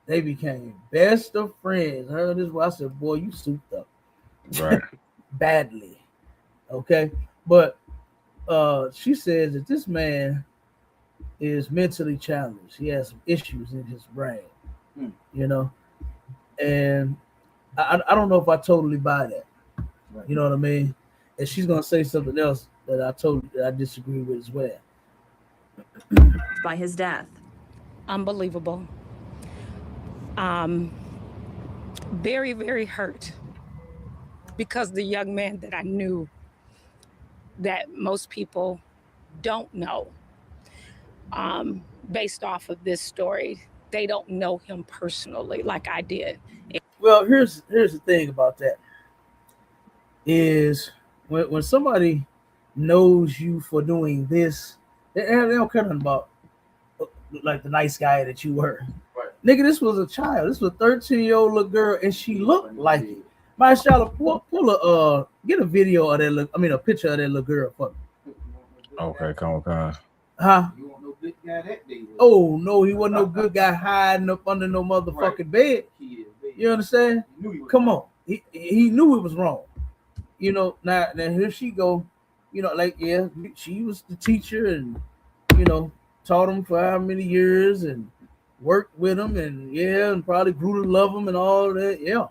They became best of friends. Her and this wife, I said, boy, you souped up. Right. Badly. Okay. But she says that this man is mentally challenged. He has some issues in his brain. You know? And I don't know if I totally buy that. Right. You know what I mean? And she's gonna say something else that I disagree with as well. By his death. Unbelievable. Very, very hurt because the young man that I knew that most people don't know, based off of this story, they don't know him personally like I did. Well, here's the thing about that is when somebody knows you for doing this, they don't care nothing about like the nice guy that you were. Right. Nigga, this was a child. This was a 13-year-old little girl, and she looked like it. My Charlotte, get a video of that. A picture of that little girl for me. Okay, come on. Huh? You want no good guy that day? Oh no, he wasn't no good guy hiding up under no motherfucking bed. You understand? Come on, he knew it was wrong. You know, now here she go. You know, like she was the teacher, and taught him for how many years, and worked with him, and probably grew to love him and all that. Yeah.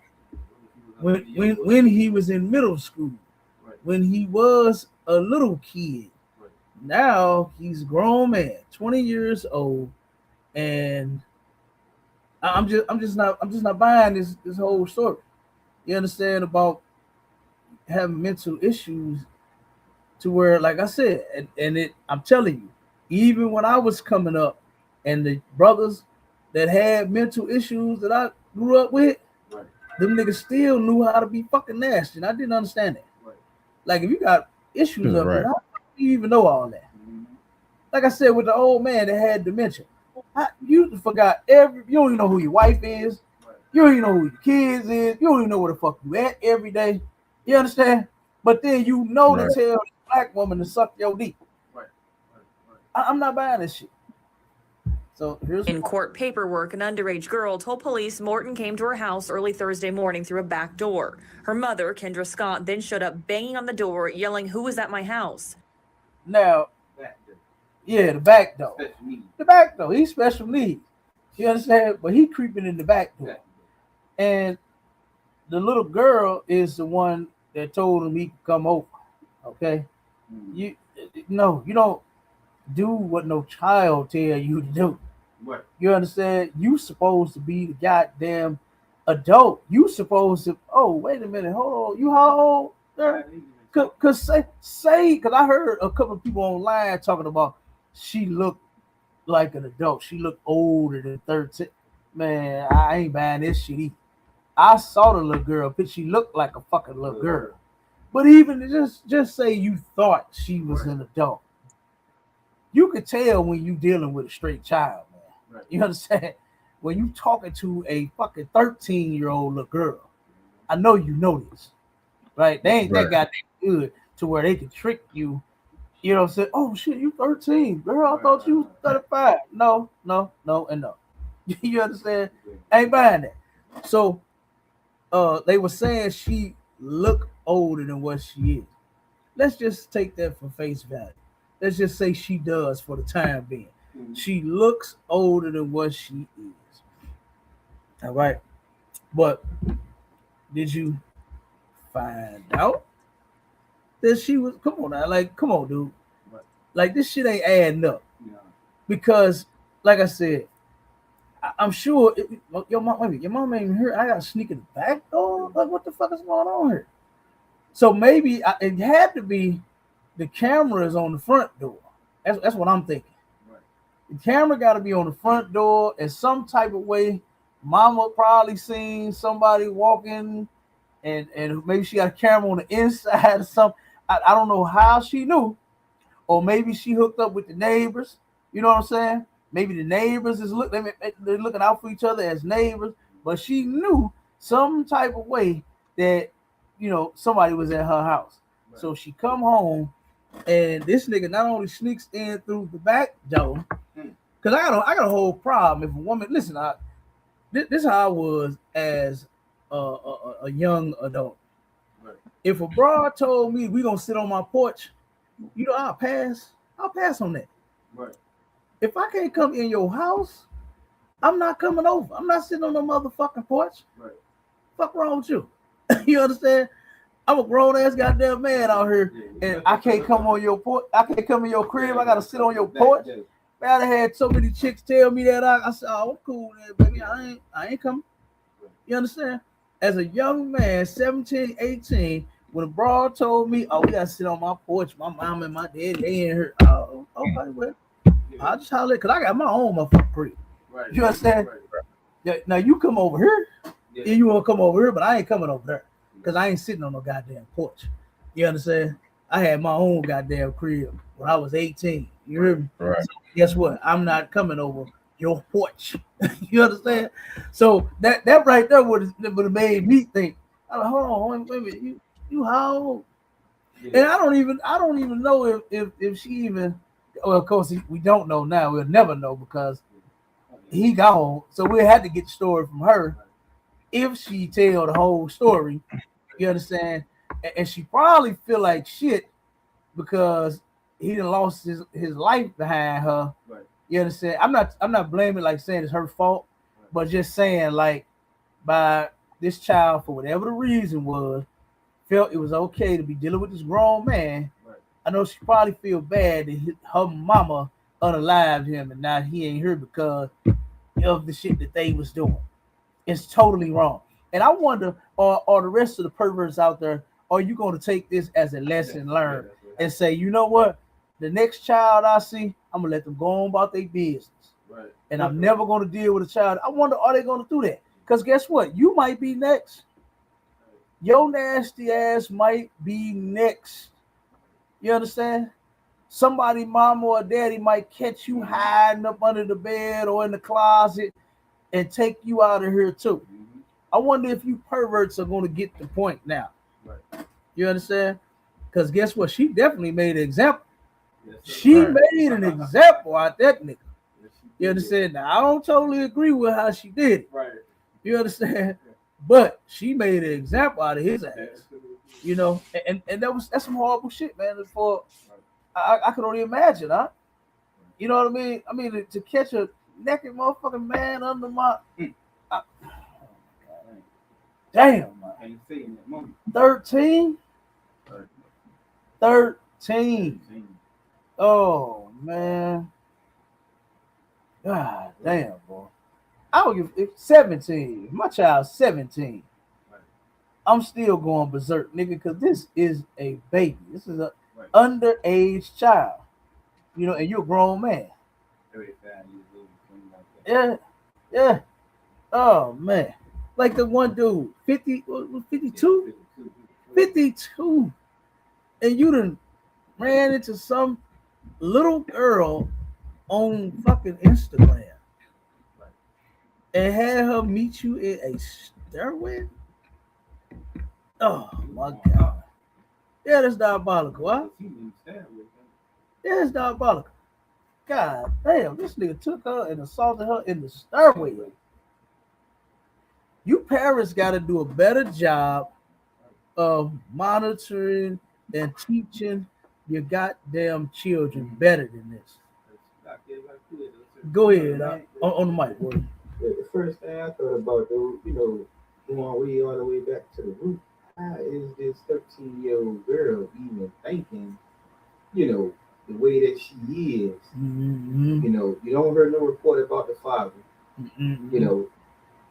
When he was in middle school, when he was a little kid. Now he's a grown man, 20 years old, and I'm just not buying this whole story. You understand about having mental issues to where, like I said, I'm telling you, even when I was coming up, and the brothers that had mental issues that I grew up with, them niggas still knew how to be fucking nasty, and I didn't understand that. Like, if you got issues up here, how do you even know all that? Like I said, with the old man that had dementia, you forgot you don't even know who your wife is, you don't even know who your kids is, you don't even know where the fuck you at every day. You understand? But then you know to tell a black woman to suck your dick. I'm not buying this shit. So in court paperwork, an underage girl told police Morton came to her house early Thursday morning through a back door. Her mother, Kendra Scott, then showed up banging on the door, yelling, "Who was at my house?" Now, yeah, the back door. The back door. He's special needs. You understand? But he creeping in the back door. And the little girl is the one that told him he could come over. Okay? You don't do what no child tell you to do. Right. You understand? You supposed to be the goddamn adult. You supposed to. Oh, wait a minute. Hold on. You how old? Cause I heard a couple of people online talking about she looked like an adult. She looked older than 13. Man, I ain't buying this shit either. I saw the little girl, but she looked like a fucking little girl. But even just say you thought she was an adult. You could tell when you dealing with a straight child, man. Right. You understand? When you talking to a fucking 13-year-old little girl, I know you know this, right? They ain't that goddamn good to where they can trick you. You know what I'm saying? Oh shit, you 13, girl. I thought you was 35. No, and no. You understand? Ain't buying that. So, they were saying she looked older than what she is. Let's just take that for face value. Let's just say she does for the time being. Mm-hmm. She looks older than what she is. All right. But did you find out that she was? Come on now. Like, come on, dude. Right. Like, this shit ain't adding up. Yeah. Because, like I said, I'm sure your mom ain't even here. I got to sneak in the back door. Like, what the fuck is going on here? So maybe it had to be the camera is on the front door. That's what I'm thinking. Right. The camera got to be on the front door in some type of way. Mama probably seen somebody walking, and maybe she got a camera on the inside or something. I don't know how she knew, or maybe she hooked up with the neighbors. You know what I'm saying? Maybe the neighbors they're looking out for each other as neighbors, but she knew some type of way that somebody was at her house. Right. So she come home. And this nigga not only sneaks in through the back door, because I got a whole problem if a woman. Listen, this is how I was as a young adult. Right. If a broad told me we gonna sit on my porch, I'll pass on that. Right. If I can't come in your house, I'm not coming over. I'm not sitting on no motherfucking porch. Right. Fuck wrong with you? You understand? I'm a grown ass goddamn man out here, and I can't come on your porch. I can't come in your crib. I gotta sit on your porch. Man, I had so many chicks tell me that. I said, "Oh, I'm cool, man, baby. I ain't coming." You understand? As a young man, 17, 18, when a broad told me, "Oh, we gotta sit on my porch. My mom and my dad, they ain't here." Oh, okay, well, I just holler because I got my own motherfucking crib. Right. You understand? Right. Yeah, now you come over here. Yeah, you want to come over here, but I ain't coming over there. Because I ain't sitting on no goddamn porch. You understand? I had my own goddamn crib when I was 18. You hear me? Right. So guess what? I'm not coming over your porch. You understand? So that right there would have made me think, hold on, wait a minute. You how old? Yeah. And I don't even know if she even, well, of course we don't know now. We'll never know because he gone. So we had to get the story from her. If she tell the whole story, you understand, and she probably feel like shit because he done lost his life behind her. Right. You understand? I'm not blaming like saying it's her fault, right, but just saying like by this child for whatever the reason was, felt it was okay to be dealing with this grown man. Right. I know she probably feel bad that her mama unalived him and now he ain't here because of the shit that they was doing. It's totally wrong. And I wonder, are the rest of the perverts out there, are you going to take this as a lesson learned? and say, you know what? The next child I see, I'm gonna let them go on about their business. Right. And I'm never gonna deal with a child. I wonder, are they gonna do that? Because guess what? You might be next. Your nasty ass might be next. You understand? Somebody, mama or daddy, might catch you hiding up under the bed or in the closet and take you out of here too. I wonder if you perverts are going to get the point now. Right. You understand? Because guess what? She definitely made an example. She made an example out that nigga. You understand? Now, I don't totally agree with how she did it. Right. You understand? But she made an example out of his ass. You know, and that's some horrible shit, man. For I could only imagine, huh? You know what I mean? I mean, to catch a naked motherfucking man under my damn, man. 13? 13. Oh man. God damn, boy. I don't give if 17. My child's 17. I'm still going berserk, nigga, because this is a baby. This is a underage child. You know, and you're a grown man. Yeah. Oh man. Like the one dude, 52? 52. And you done ran into some little girl on fucking Instagram and had her meet you in a stairway? Oh my God. Yeah, that's diabolical, huh? Yeah, it's diabolical. God damn, this nigga took her and assaulted her in the stairway. You parents got to do a better job of monitoring and teaching your goddamn children better than this. Go ahead, on the mic, boy. The first thing I thought about, though, you know, going way all the way back to the root, how is this 13-year-old girl even thinking, you know, the way that she is? Mm-hmm. You know, you don't hear no report about the father. Mm-hmm. You know,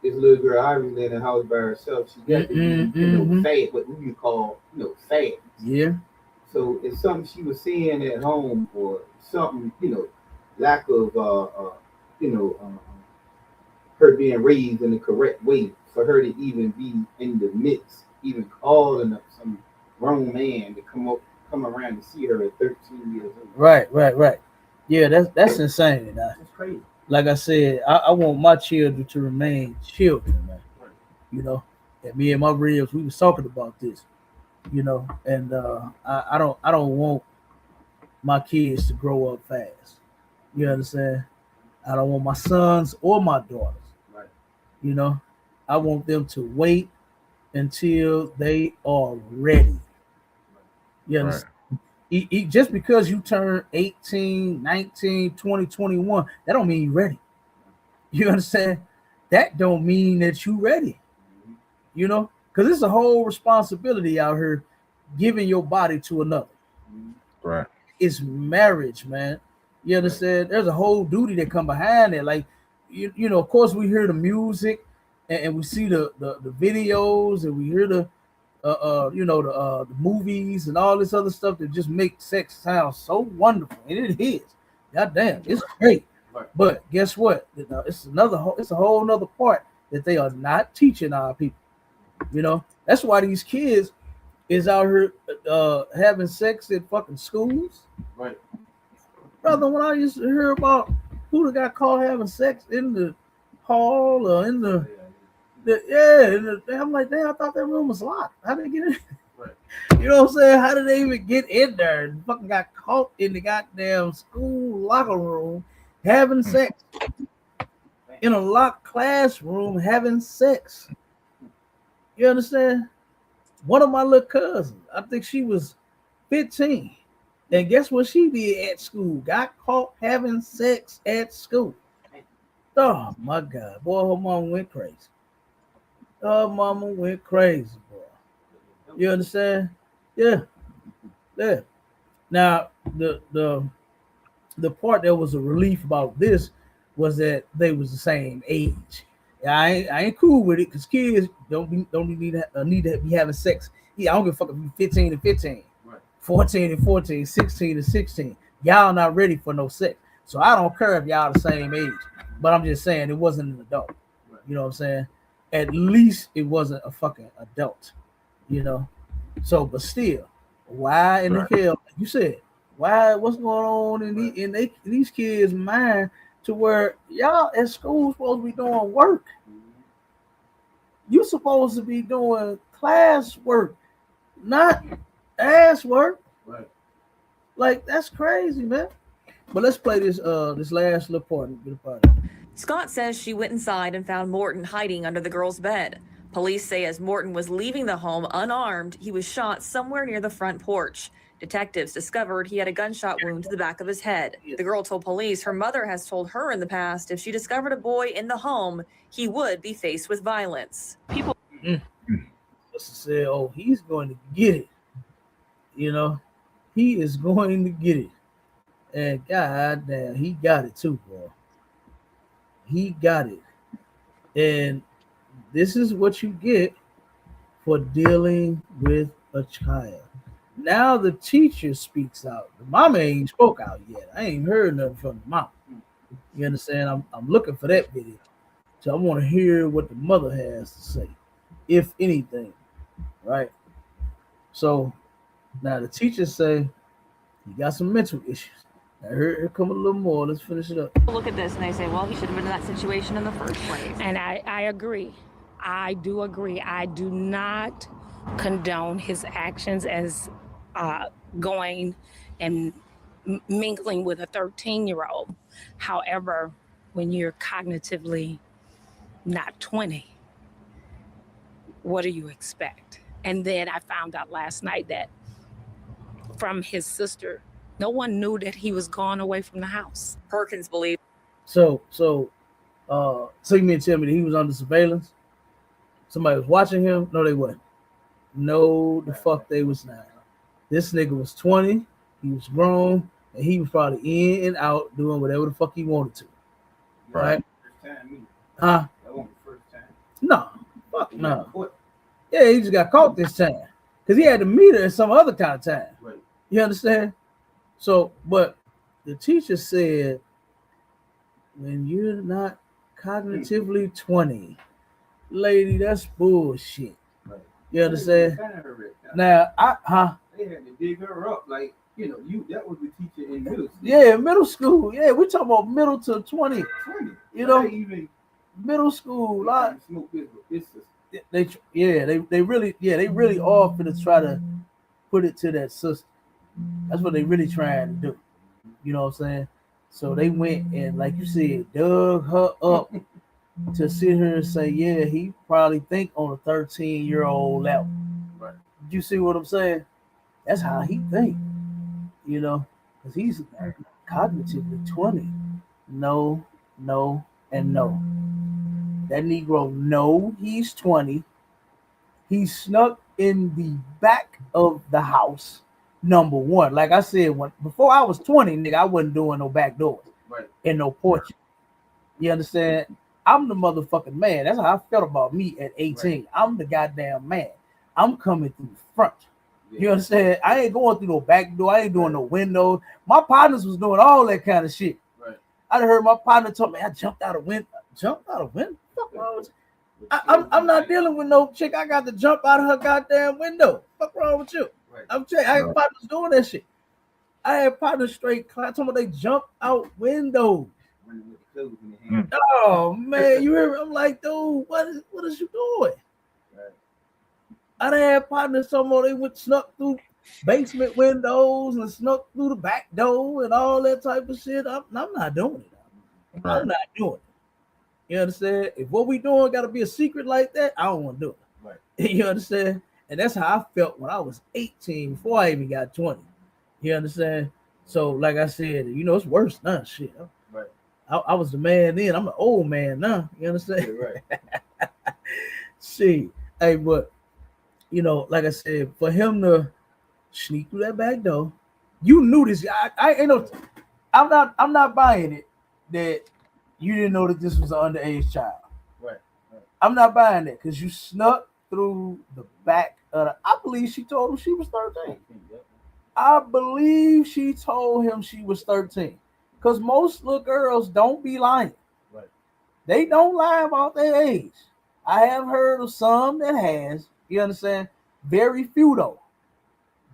this little girl obviously in the house by herself. She got to be, you know, fat, what you call, you know, fat. Yeah. So it's something she was seeing at home, or something, you know, lack of, her being raised in the correct way for her to even be in the midst, even calling up some grown man to come around to see her at 13 years old. Right. Yeah, that's insane. That's crazy. Like I said, I want my children to remain children, man. Right. You know, and me and my ribs, we was talking about this. You know, and I don't want my kids to grow up fast. You understand? I don't want my sons or my daughters. Right. You know, I want them to wait until they are ready. You understand? Right. Just because you turn 18, 19, 20, 21, that don't mean you're ready. You understand? That don't mean that you're ready. You know? Because it's a whole responsibility out here giving your body to another. Right. It's marriage, man. You understand? There's a whole duty that come behind it. Like, you know, of course we hear the music and we see the videos and we hear the movies and all this other stuff that just make sex sound so wonderful. And it is. God damn, it's great. Right. But guess what? It's a whole nother part that they are not teaching our people. You know, that's why these kids is out here having sex at fucking schools. Right. Brother, when I used to hear about who got caught having sex in the hall or in I'm like, damn, I thought that room was locked. How did they get in? Right. You know what I'm saying? How did they even get in there and fucking got caught in the goddamn school locker room having sex? In a locked classroom having sex. You understand? One of my little cousins, I think she was 15. And guess what she did at school? Got caught having sex at school. Oh my God. Boy, her mama went crazy. Her mama went crazy, boy. You understand? Yeah. Now, the part that was a relief about this was that they was the same age. I ain't cool with it because kids don't need to be having sex. Yeah, I don't give a fuck if you 15 and 15. Right. 14 and 14, 16 and 16. Y'all not ready for no sex. So I don't care if y'all the same age. But I'm just saying it wasn't an adult. You know what I'm saying? At least it wasn't a fucking adult. You know? So, but still, why in the hell, like you said, why, what's going on in these kids' mind to where y'all at school supposed to be doing work? You supposed to be doing class work, not ass work. Right. Like, that's crazy, man. But let's play this this last little part. Scott says she went inside and found Morton hiding under the girl's bed. Police say as Morton was leaving the home unarmed, he was shot somewhere near the front porch. Detectives discovered he had a gunshot wound to the back of his head. The girl told police her mother has told her in the past if she discovered a boy in the home, he would be faced with violence. People said, oh, he's going to get it. You know, he is going to get it. And goddamn, he got it too, bro. He got it. And this is what you get for dealing with a child. Now the teacher speaks out. The mama ain't spoke out yet. I ain't heard nothing from the mama. You understand? I'm looking for that video. So I want to hear what the mother has to say, if anything. Right? So now the teachers say he got some mental issues. Now here come a little more. Let's finish it up. Look at this and they say, well, he should have been in that situation in the first place. And I agree. I do agree. I do not condone his actions as going and mingling with a 13-year-old. However, when you're cognitively not 20, what do you expect? And then I found out last night that from his sister, no one knew that he was gone away from the house. Perkins believes. So you mean to tell me that he was under surveillance? Somebody was watching him? No, they wasn't. No, the fuck they was not. This nigga was 20, he was grown, and he was probably in and out doing whatever the fuck he wanted to. Right? Huh? That wasn't the first time. No. Fuck no. Yeah, he just got caught this time. Because he had to meet her at some other kind of time. Right. You understand? So, but the teacher said, when you're not cognitively 20, lady, that's bullshit. Right. You understand? Now, they had to dig her up, like, you know, that was the teacher in middle school. Yeah, middle school. Yeah, we're talking about middle to 20. You know, even middle school. Like, they really are finna try to put it to that sister. That's what they really trying to do. You know what I'm saying? So they went and, like you said, dug her up to sit here and say, yeah, he probably think on a 13-year-old level. Right. Did you see what I'm saying? That's how he think. You know, because he's cognitively 20. No, and no. That Negro, no, he's 20. He snuck in the back of the house. Number one, like I said, before I was 20, nigga, I wasn't doing no back doors and no porch. You understand? I'm the motherfucking man. That's how I felt about me at 18. Right. I'm the goddamn man. I'm coming through the front. Yeah. You understand? I ain't going through no back door. I ain't doing no windows. My partners was doing all that kind of shit. Right. I heard my partner tell me I jumped out of window. Jumped out of window? Fuck wrong with you? I'm not dealing with no chick. I got to jump out of her goddamn window. Fuck wrong with you? Right. I'm telling you, I had partners doing that shit. I had partners straight class. Talking about they jump out windows. Oh man, you hear me? I'm like, dude, what is you doing? Right. I done had partners talking about they went snuck through basement windows and snuck through the back door and all that type of shit. I'm not doing it. Right. I'm not doing it. You understand? If what we doing got to be a secret like that, I don't want to do it. Right. You understand? And that's how I felt when I was 18 before I even got 20. You understand? So, like I said, you know, it's worse now. Shit. Right. I was the man then. I'm an old man now. You understand? Yeah, right. See, hey, but you know, like I said, for him to sneak through that back door, you knew this. I ain't no. I'm not buying it that you didn't know that this was an underage child. Right. I'm not buying that because you snuck through the back of the. I believe she told him she was 13. I believe she told him she was 13. Because most little girls don't be lying. Right. They don't lie about their age. I have heard of some that has. You understand? Very few though.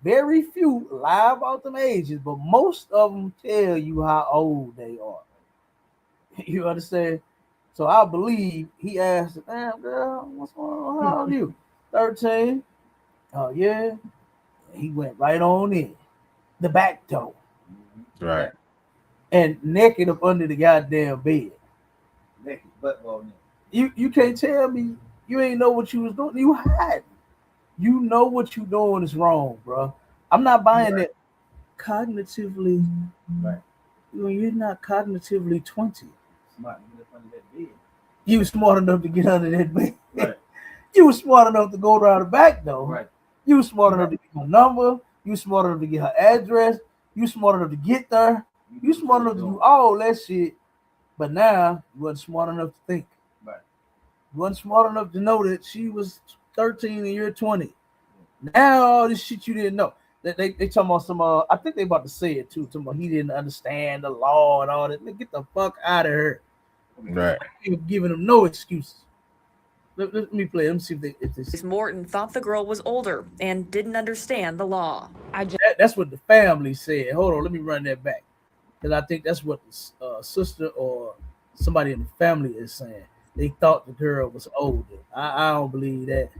Very few lie about them ages, but most of them tell you how old they are. You understand? So I believe he asked, damn girl, what's going on? How old are you? 13. Oh yeah. He went right on in. The back door. Right. And naked up under the goddamn bed. Naked, butt ball. You can't tell me you ain't know what you was doing. You hiding. You know what you doing is wrong, bro. I'm not buying it cognitively. Right. You're not cognitively 20. Smart to get up under that bed. You was smart enough to get under that bed. Right. You was smart enough to go around the back though. Right. You was smart enough to get her number. You was smart enough to get her address. You smart enough to get there. You smart enough to do all that shit. But now you wasn't smart enough to think. Right. You wasn't smart enough to know that she was 13 and you're 20. Now all this shit you didn't know. They talking about some I think they about to say it too. Talking about he didn't understand the law and all that. Man, get the fuck out of here. Right. Giving them no excuses. Let me play. Let me see if this. Morton thought the girl was older and didn't understand the law. That's what the family said. Hold on, let me run that back. Because I think that's what the sister or somebody in the family is saying. They thought the girl was older. I don't believe that.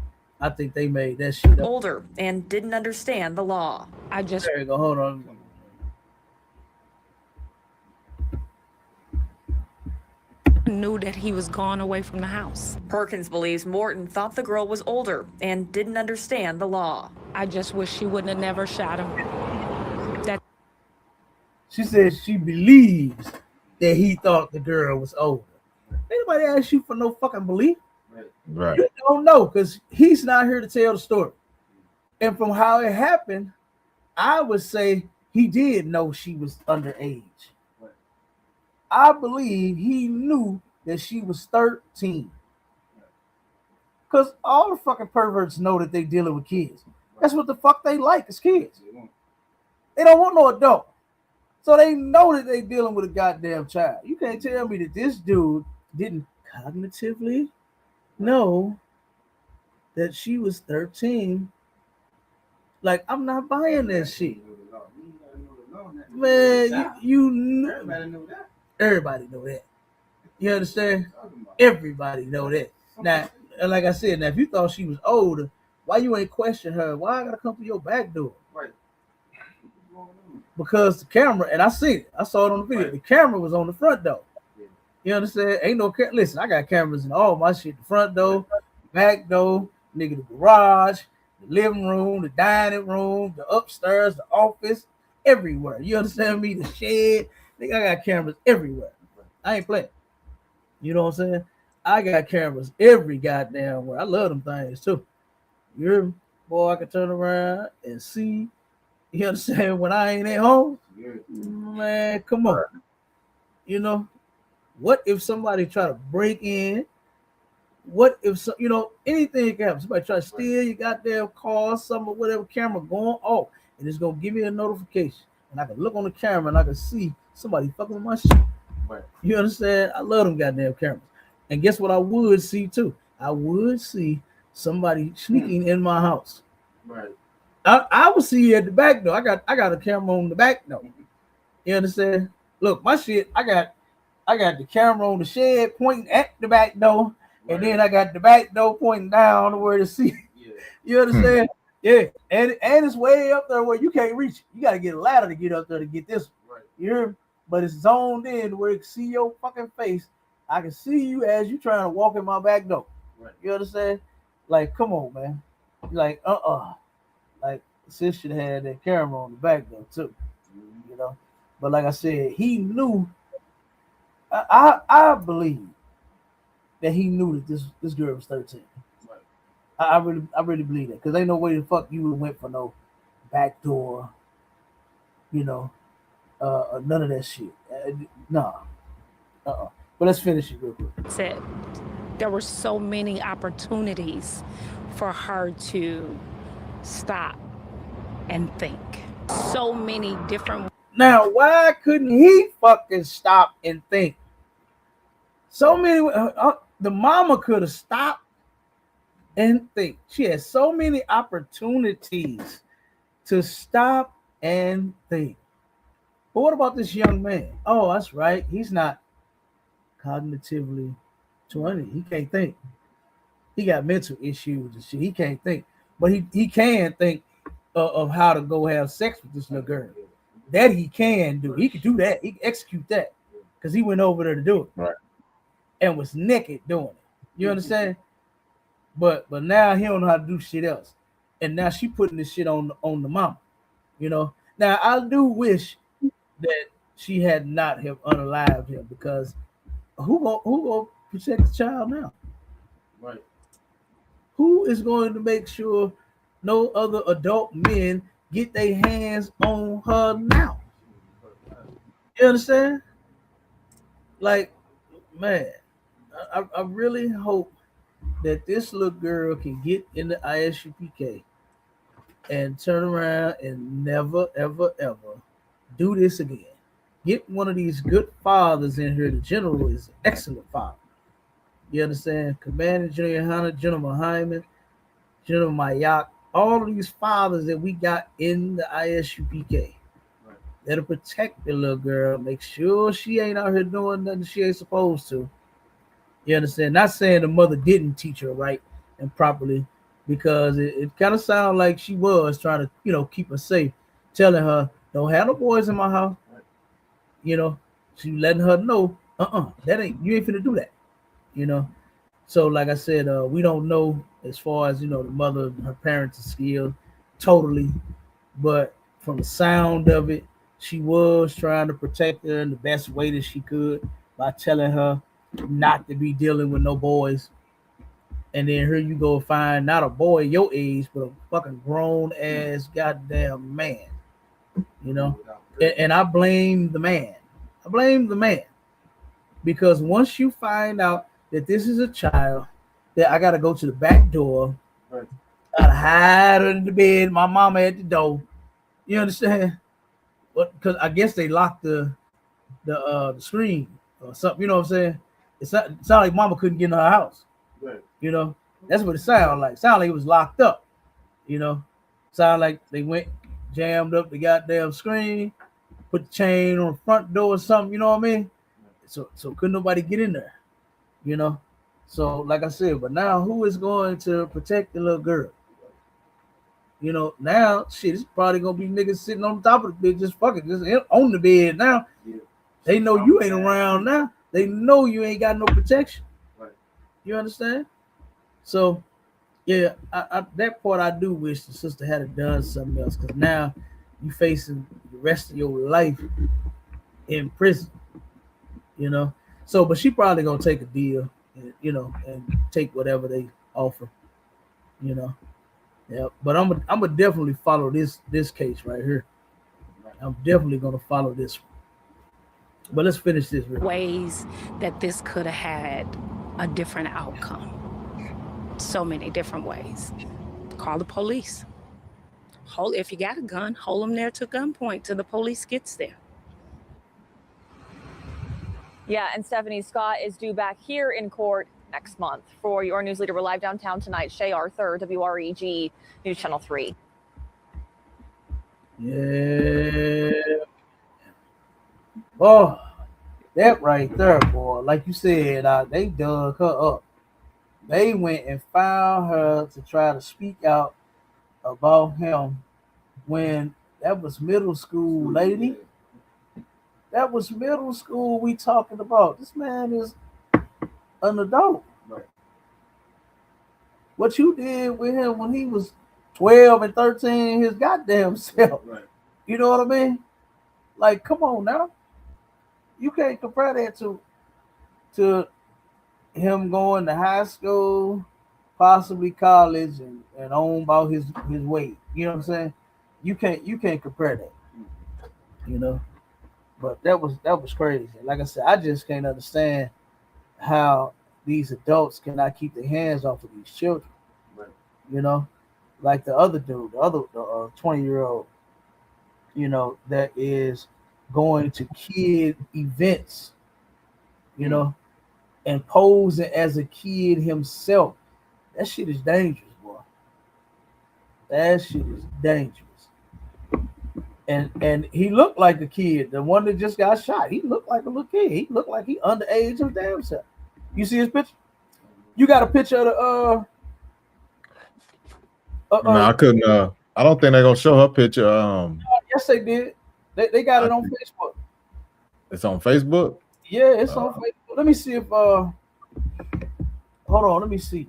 I think they made that shit up. Older and didn't understand the law. There you go. Hold on. Knew that he was gone away from the house. Perkins believes Morton thought the girl was older and didn't understand the law. I just wish she wouldn't have never shot him. She says she believes that he thought the girl was older. Anybody ask you for no fucking belief? Right. You don't know because he's not here to tell the story. And from how it happened, I would say he did know she was underage. I believe he knew that she was 13. Because all the fucking perverts know that they dealing with kids. That's what the fuck they like is kids. They don't want no adult. So they know that they dealing with a goddamn child. You can't tell me that this dude didn't cognitively know that she was 13. Like, I'm not buying that shit. Man, you know. Everybody know that. You understand? Everybody know that. Now, like I said, now if you thought she was older, why you ain't question her? Why I gotta come to your back door? Right. Because the camera, and I seen it. I saw it on the video. The camera was on the front door. You understand? Ain't no listen, I got cameras in all my shit. The front door, back door, nigga, the garage, the living room, the dining room, the upstairs, the office, everywhere. You understand me? The shed. Nigga, I got cameras everywhere. I ain't playing. You know what I'm saying? I got cameras every goddamn where. I love them things too. You're boy, I can turn around and see. You understand? When I ain't at home, man, come on. You know, what if somebody try to break in? What if anything can happen? Somebody try to steal your goddamn car, some or whatever, camera going off, and it's gonna give me a notification, and I can look on the camera and I can see somebody fucking with my shit. Right. You understand? I love them goddamn cameras. And guess what I would see too? I would see somebody sneaking in my house. Right. I would see you at the back door. I got a camera on the back door. You understand? Look, my shit, I got the camera on the shed pointing at the back door, and then I got the back door pointing down to where to see. Yeah. You understand? Yeah. And it's way up there where you can't reach it. You gotta get a ladder to get up there to get this. Right. You hear me? But it's zoned in where you can see your fucking face. I can see you as you trying to walk in my back door. Right. You understand? Like, come on, man. Like, like sis should have had that camera on the back door too. You know. But like I said, he knew. I believe that he knew that this girl was 13. Right. I really believe that because ain't no way the fuck you would went for no back door. You know. None of that shit. Nah. But let's finish it real quick. Said there were so many opportunities for her to stop and think. so many different. Now, why couldn't he fucking stop and think? So many, the mama could have stopped and think. She had so many opportunities to stop and think. But what about this young man? Oh, that's right. He's not cognitively 20. He can't think. He got mental issues and shit. He can't think. But he can think of how to go have sex with this little girl. That he can do. He could do that. He can execute that. Because he went over there to do it. Right. And was naked doing it. You understand? But now he don't know how to do shit else. And now she putting this shit on the mama. You know? Now I do wish that she had not have unalived him, because who gonna protect the child now? Right. Who is going to make sure no other adult men get their hands on her now? You understand? Like, man, I really hope that this little girl can get in the ISUPK and turn around and never, ever, ever do this again. Get one of these good fathers in here. The general is an excellent father. You understand? Commander General Hunter, General Hyman, General Mayak, all of these fathers that we got in the ISUPK that'll protect the little girl, make sure she ain't out here doing nothing she ain't supposed to. You understand? Not saying the mother didn't teach her right and properly, because it kind of sounded like she was trying to, keep her safe, telling her, don't have no boys in my house. She letting her know, you ain't finna do that. So like I said, we don't know as far as the mother, her parents' skills totally, but from the sound of it, she was trying to protect her in the best way that she could by telling her not to be dealing with no boys. And then here you go find not a boy your age, but a fucking grown ass goddamn man. And I blame the man. Because once you find out that this is a child, that I gotta go to the back door, Right. I gotta hide under the bed, my mama at the door. You understand? Because I guess they locked the screen or something. You know what I'm saying? It sounded like mama couldn't get in her house. Right. That's what it sounded like. Sounded like it was locked up. Sounded like they went, jammed up the goddamn screen, put the chain on the front door or something. You know what I mean? So couldn't nobody get in there. So like I said, but now who is going to protect the little girl? Now shit, it's probably gonna be niggas sitting on top of the bed, just on the bed now. Yeah. They know you ain't around now. They know you ain't got no protection. Right. You understand? So yeah, I that part I do wish the sister had done something else, because now you facing the rest of your life in prison. So but she probably gonna take a deal, and take whatever they offer. Yeah, but I'm gonna definitely follow this case right here. I'm definitely gonna follow this one. But let's finish this. Ways that this could have had a different outcome. So many different ways. Call the police. If you got a gun, hold them there to gunpoint till the police gets there. Yeah, and Stephanie, Scott is due back here in court next month. For your news leader, we're live downtown tonight. Shay Arthur, WREG News Channel 3. Yeah. Oh, that right there, boy. Like you said, they dug her up. They went and found her to try to speak out about him when that was middle school, lady. That was middle school we talking about. This man is an adult. Right. What you did with him when he was 12 and 13, his goddamn self. Right. You know what I mean? Like, come on now. You can't compare that to him going to high school, possibly college, and on about his weight. You know what I'm saying? You can't compare that. But that was crazy. Like I said, I just can't understand how these adults cannot keep their hands off of these children. Right. Like the other dude, the 20-year-old. you know, that is going to kid events, you know, and posing as a kid himself. That shit is dangerous, boy. That shit is dangerous. And he looked like a kid. The one that just got shot, he looked like a little kid. He looked like he underage his damn self. You see his picture? You got a picture of the No, I couldn't. I don't think they're gonna show her picture. Yes, they did. They got it on Facebook. It's on Facebook. Yeah, it's on Facebook. Let me see if hold on, let me see.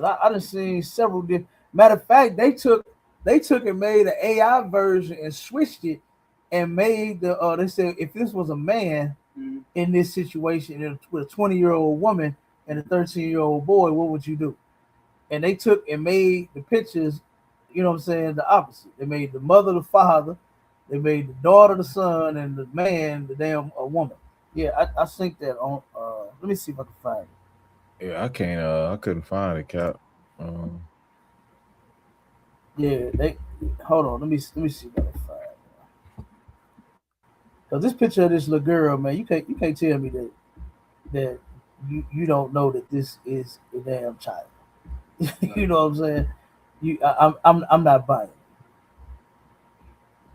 I done seen several different. Matter of fact, they took and made an AI version and switched it and made the they said if this was a man in this situation with a 20-year-old woman and a 13-year-old boy, what would you do? And they took and made the pictures, you know what I'm saying, the opposite. They made the mother the father, they made the daughter the son, and the man the damn woman. Yeah, I think that on let me see if I can find it. Yeah, I can't. I couldn't find it, Cap. Yeah, they hold on. Let me see if I can find it. Cause this picture of this little girl, man, you can't tell me that you don't know that this is a damn child. You know what I'm saying? I'm not buying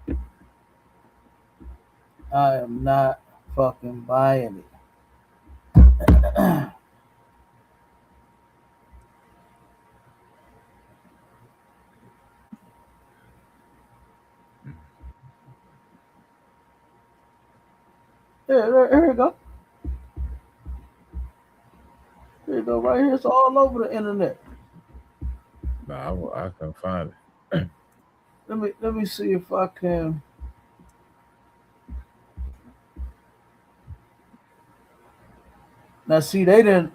it. I am not fucking buying it. Here you go. Here you go, right here. It's all over the internet. Nah, I can find it. Let me see if I can. Now, see, they didn't.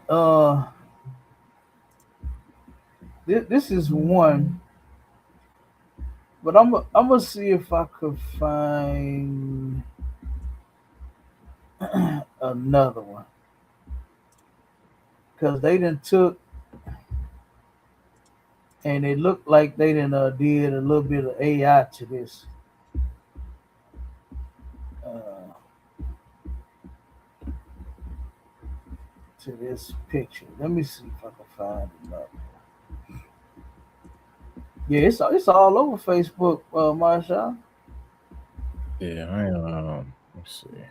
This is one, but I'm gonna see if I could find another one, because they didn't took and it looked like they didn't did a little bit of AI to this. To this picture. Let me see if I can find another. Yeah, it's all over Facebook, Marshall. Yeah, I am. Let's see.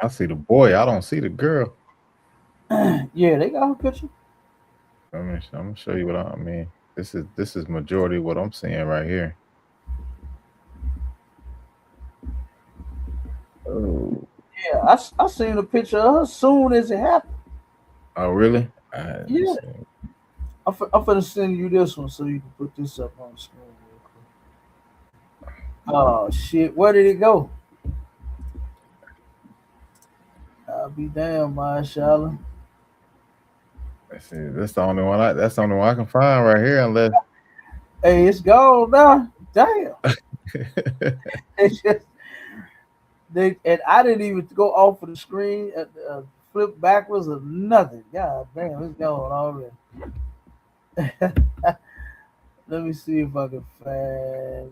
I see the boy. I don't see the girl. Yeah, they got her picture. I'm gonna show you what I mean. This is majority what I'm seeing right here. Oh. Yeah, I seen a picture of her as soon as it happened. Oh, really? Yeah. I'm finna send you this one so you can put this up on the screen real quick. Oh shit, where did it go? I'll be damn, Marshall. See, that's the only one. That's the only one I can find right here. Unless, hey, it's gone now. Damn. It's just and I didn't even go off of the screen, flip backwards or nothing. God damn, it's gone already. Let me see if I can find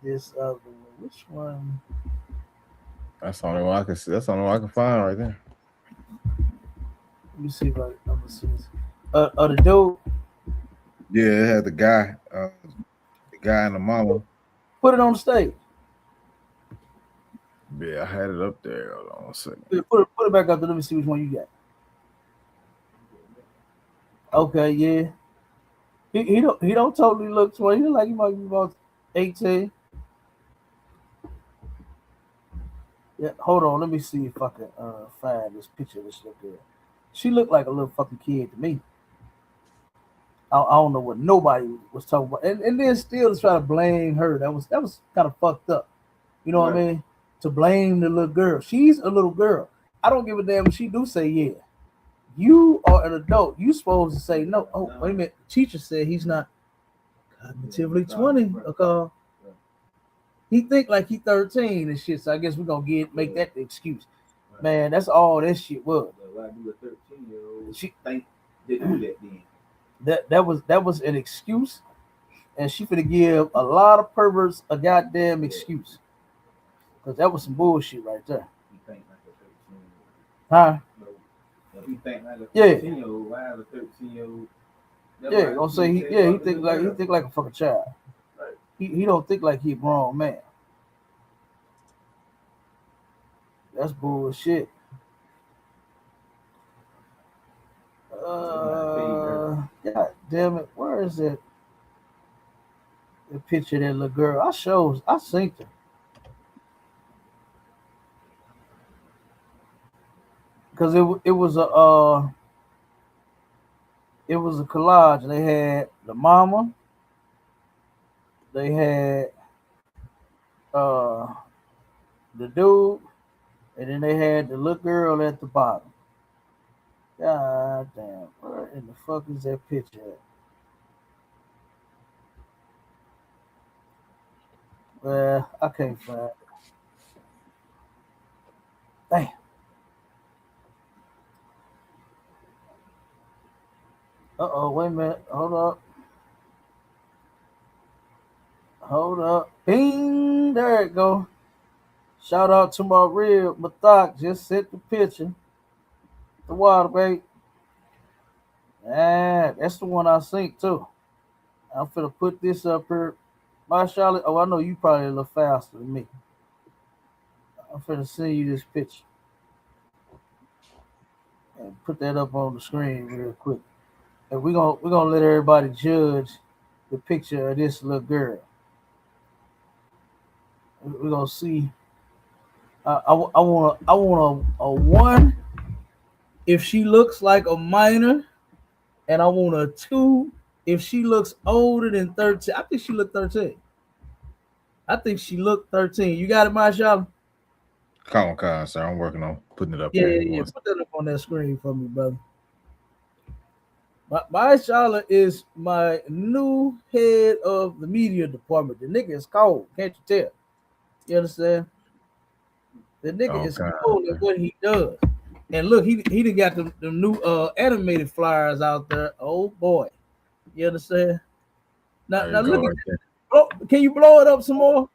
this other one. Which one? that's the only one I can see. That's the only one I can find right there. Let me see if I'm gonna see this. The dude. Yeah, it had the guy and the mama. Put it on the stage. Yeah, I had it up there. Hold on a second. Put it back up there. Let me see which one you got. Okay, yeah. He don't totally look 20. He look like he might be about 18. Yeah, hold on. Let me see if I can find this picture of this little girl. She looked like a little fucking kid to me. I don't know what nobody was talking about, and then still to try to blame her. That was kind of fucked up. You know what I mean? To blame the little girl. She's a little girl. I don't give a damn if she do say yeah. You are an adult. You supposed to say no. Oh, wait a minute. The teacher said he's not Cognitively 20. Okay. He think like he 13 and shit. So I guess we're gonna make that the excuse. Man, that's all that shit was. Why do a 13-year-old think they do that then? That was an excuse, and she finna give a lot of perverts a goddamn excuse. Cause that was some bullshit right there. He think like a 13-year-old. Huh? So he think like a 13-year-old. Why have a 13-year-old? Yeah, gonna say he think like a fucking child. Right. He don't think like he a grown man. That's bullshit. God damn it, where is it? The picture of that little girl. I seen her. Because it was a collage. They had the mama, they had the dude, and then they had the little girl at the bottom. God damn, where in the fuck is that picture at? Well, I can't find it. Damn. Wait a minute. Hold up. Bing, there it go. Shout out to my real Mathak. Just sent the picture. The water, babe. Yeah, that's the one I synced too. I'm finna put this up here. My Charlotte. Oh, I know you probably a little faster than me. I'm finna send you this picture. And put that up on the screen real quick. And we're gonna let everybody judge the picture of this little girl. We're gonna see. I want a 1 if she looks like a minor, and I want a 2 if she looks older than 13. I think she looked 13. You got it, Marshawn? Come on, sir. I'm working on putting it up. Yeah. Put that up on that screen for me, brother. My Charlotte is my new head of the media department. The nigga is cold, can't you tell? You understand? The nigga is cold at what he does. And look, he done got the new animated flyers out there. Oh boy. You understand? Now look at that. Oh, can you blow it up some more?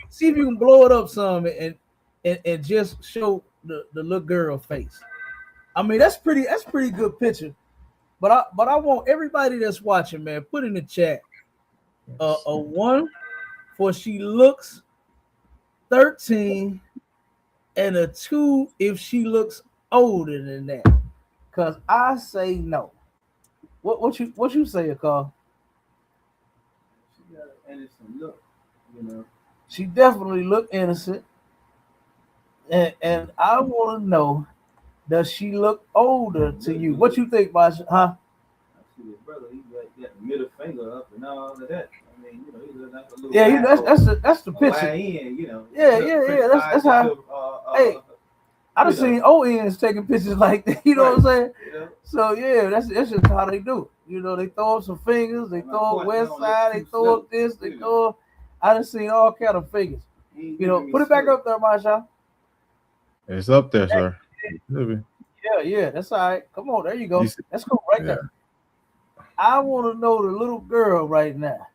See if you can blow it up some and just show the little girl face. I mean, that's pretty good picture. But I want everybody that's watching, man, put in the chat a 1 for she looks 13 and a 2 if she looks older than that. Cause I say no. What you say, Carl? She got an innocent look, you know. She definitely look innocent. And I want to know, does she look older to you? What you think, Masha? Huh? I see his brother. He got the middle finger up and all of that. I mean, you know, he looks like a little. Yeah, that's the picture. YN, you know. Yeah. That's how. Hey, I done seen ONs taking pictures like that. You know what I'm saying? Yeah. So yeah, that's just how they do it. You know, they throw up some fingers. They throw up West Side. They throw up this. They throw up. I done seen all kind of fingers. You know, put it back up there, Masha. It's up there, sir. Yeah, that's all right. Come on, there you go. That's cool right there. I want to know the little girl right now.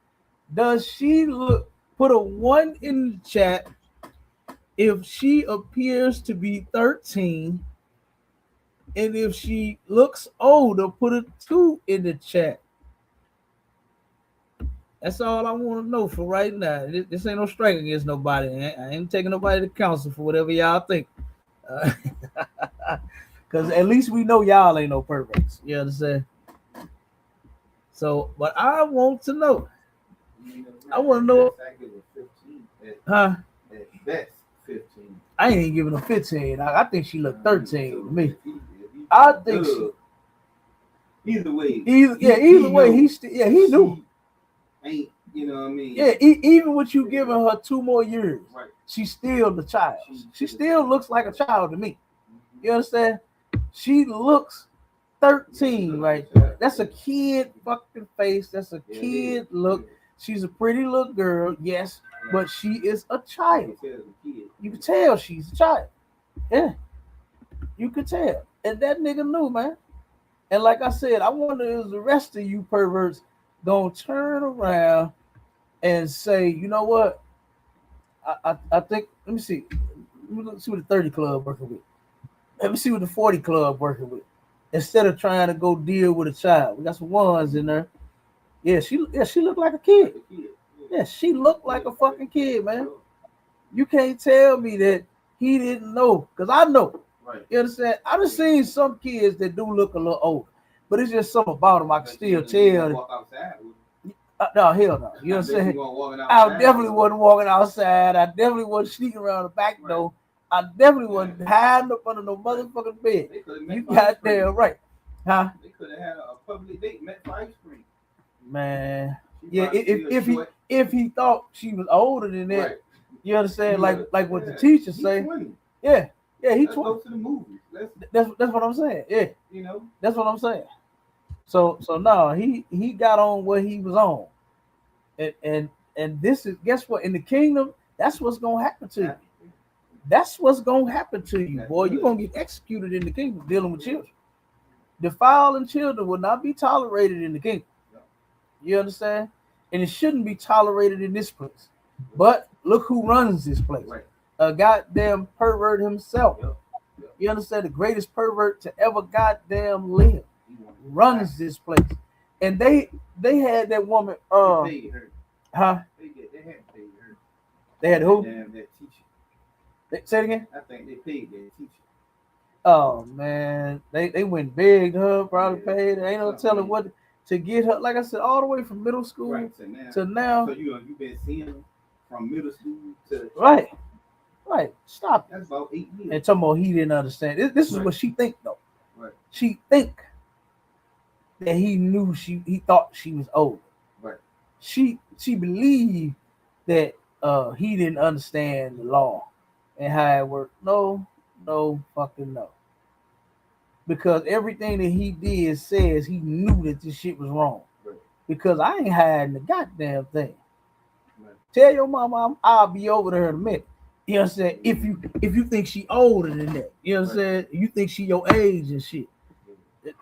Does she look? Put a 1 in the chat if she appears to be 13, and if she looks older, put a 2 in the chat. That's all I want to know for right now. This ain't no strike against nobody. I ain't taking nobody to counsel for whatever y'all think. Because at least we know y'all ain't no perverts. You understand? So, but I want to know. I want to know. Huh? At best, 15. I ain't even giving her 15. I think she looked 13 to me. I think she. Either way. Either way, he knew. Ain't, you know what I mean? Yeah, even with you giving her 2 more years, right, she's still the child. She still looks like a child to me. You understand? She looks 13, right there. That's a kid fucking face. That's a kid look. She's a pretty little girl, yes, but she is a child. You can tell she's a child. Yeah, you could tell. And that nigga knew, man. And like I said, I wonder if the rest of you perverts gonna turn around and say, you know what? I think, let me see. Let me see what the 30 club working with. Let me see what the 40 club working with. Instead of trying to go deal with a child. We got some ones in there. Yeah, she looked like a kid. Yeah, she looked like a fucking kid, man. You can't tell me that he didn't know, because I know. Right. You understand? I done seen some kids that do look a little older, but it's just something about them I can still tell. No, hell no. You know what I'm saying? I definitely wasn't walking outside. I definitely wasn't sneaking around the back door. I definitely wasn't hiding up under no motherfucking bed. You goddamn right. Huh? They could have had a public date, met for ice cream. Man. Yeah, if he thought she was older than that, right. You understand? Like what the teachers say. 20. Yeah, he 20. Go to the movies. That's what I'm saying. Yeah. You know? That's what I'm saying. So no, he got on what he was on. And this is, guess what? In the kingdom, that's what's gonna happen to you. That's what's gonna happen to you, boy. You're gonna get executed in the kingdom dealing with children. Defiling children will not be tolerated in the kingdom. You understand? And it shouldn't be tolerated in this place. But look who runs this place. A goddamn pervert himself. You understand? The greatest pervert to ever goddamn live runs this place. And they had that woman. Huh? They had who? That teacher. Say it again. I think they paid their teacher. Oh man, they went big. Her probably paid. Ain't no telling what to get her. Like I said, all the way from middle school to now. So you've been seeing them from middle school to right. Stop. That's about 8 years. And talking about he didn't understand. This is what she think though. Right. She think that he knew he thought she was old. Right. She believed that he didn't understand the law and how it worked. No fucking no. Because everything that he did says he knew that this shit was wrong. Right. Because I ain't hiding the goddamn thing. Right. Tell your mama I'll be over there in a minute. You know what I'm saying? If you think she older than that, you know what I'm saying? You think she your age and shit.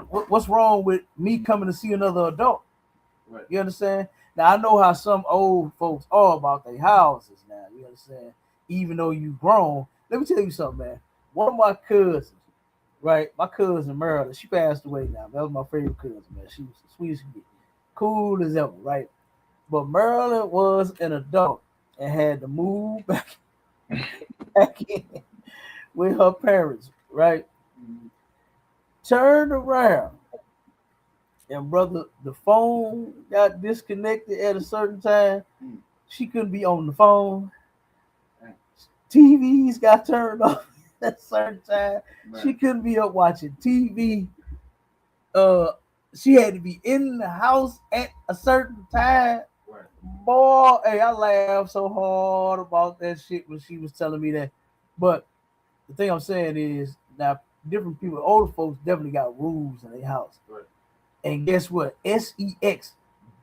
What's wrong with me coming to see another adult? Right. You understand? Now I know how some old folks are about their houses now. You understand? Even though you grown. Let me tell you something, man. One of my cousins, right? My cousin Merle, she passed away now. That was my favorite cousin, man. She was the sweetest kid. Cool as ever, right? But Merle was an adult and had to move back in with her parents, right? Mm-hmm. Turned around, and brother, the phone got disconnected at a certain time. She couldn't be on the phone. TVs got turned off at a certain time. Right. She couldn't be up watching TV. She had to be in the house at a certain time. Right. Boy, hey, I laughed so hard about that shit when she was telling me that. But the thing I'm saying is, now different people, older folks definitely got rules in their house. Right. And guess what? SEX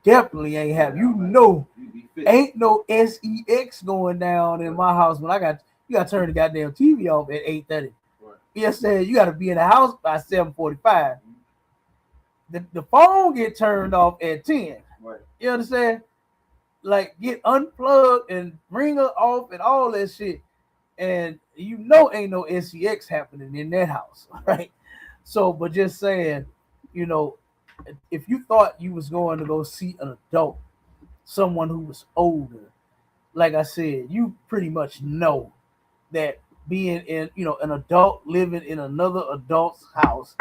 definitely ain't have. You know, ain't no SEX going down in my house when you got to turn the goddamn TV off at 8:30. Right. Yes, you got to be in the house by 7:45. The phone get turned off at 10. Right. You understand? Like get unplugged and bring her off and all that shit. And you know ain't no SEX happening in that house, right? So, but just saying, you know, if you thought you was going to go see an adult, someone who was older, like I said, you pretty much know that being in, you know, an adult living in another adult's house,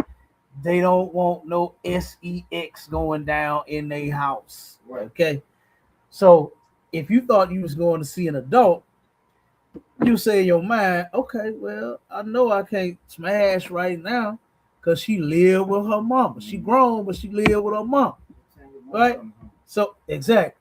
they don't want no SEX going down in their house. Right. Okay. So if you thought you was going to see an adult, you say in your mind, okay, well, I know I can't smash right now because she live with her mama. She grown, but she live with her mom. Right? So exactly.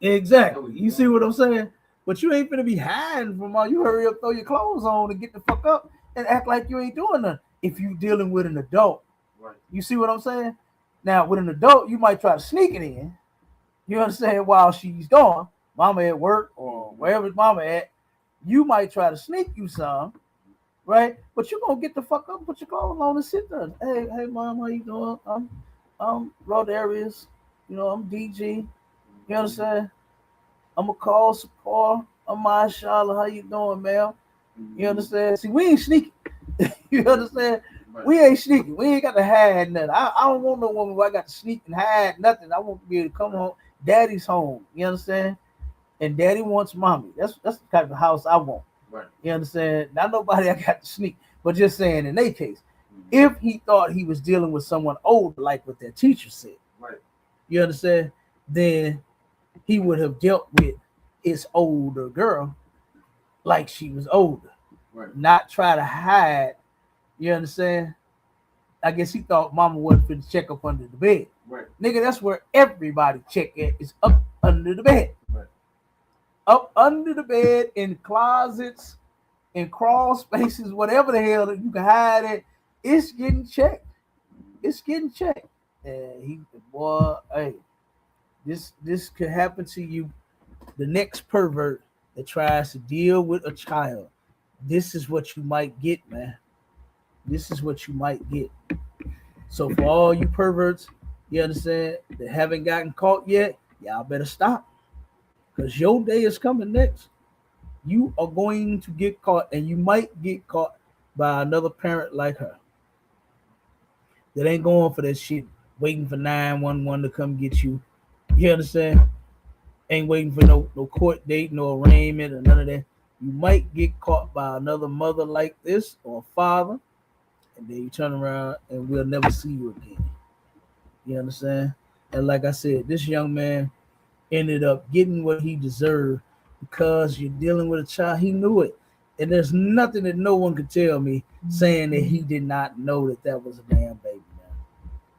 You see what I'm saying? But you ain't gonna be hiding from all. You hurry up, throw your clothes on and get the fuck up and act like you ain't doing nothing. if you dealing with an adult. Right. You see what I'm saying? Now, with an adult, you might try to sneak it in. You understand? While she's gone, mama at work or wherever mama at, you might try to sneak you some, right? But you're gonna get the fuck up, put your clothes on and sit there. Hey, mom, how you doing? I'm RODDERIUS. I'm DG. You understand? I'm a call support. I'm Mashallah. How you doing, ma'am? You understand? See, we ain't sneaking. You understand? Right. We ain't sneaking. We ain't got to hide nothing. I don't want no woman where I got to sneak and hide nothing. I want to be able to come home. Daddy's home. You understand? And daddy wants mommy. That's the type of house I want. Right. You understand? Not nobody I got to sneak, but just saying in their case, if he thought he was dealing with someone older, like what that teacher said, Right. you understand? Then he would have dealt with his older girl like she was older. Right. Not try to hide. You understand? I guess he thought mama wasn't finna check up under the bed. Right. Nigga, that's where everybody check at, is up under the bed. Right. Up under the bed, in closets, in crawl spaces, whatever the hell that you can hide it, it's getting checked. It's getting checked. And hey, this could happen to you. The next pervert that tries to deal with a child, this is what you might get, man. This is what you might get. So for all you perverts, you understand, that haven't gotten caught yet, y'all better stop. Because your day is coming next. You are going to get caught, and you might get caught by another parent like her that ain't going for that shit, waiting for 911 to come get you. You understand? Ain't waiting for no court date, no arraignment, or none of that. You might get caught by another mother like this, or a father, and then you turn around and we'll never see you again. You understand? And like I said, this young man ended up getting what he deserved because you're dealing with a child. He knew it. And there's nothing that no one could tell me saying that he did not know that was a damn baby,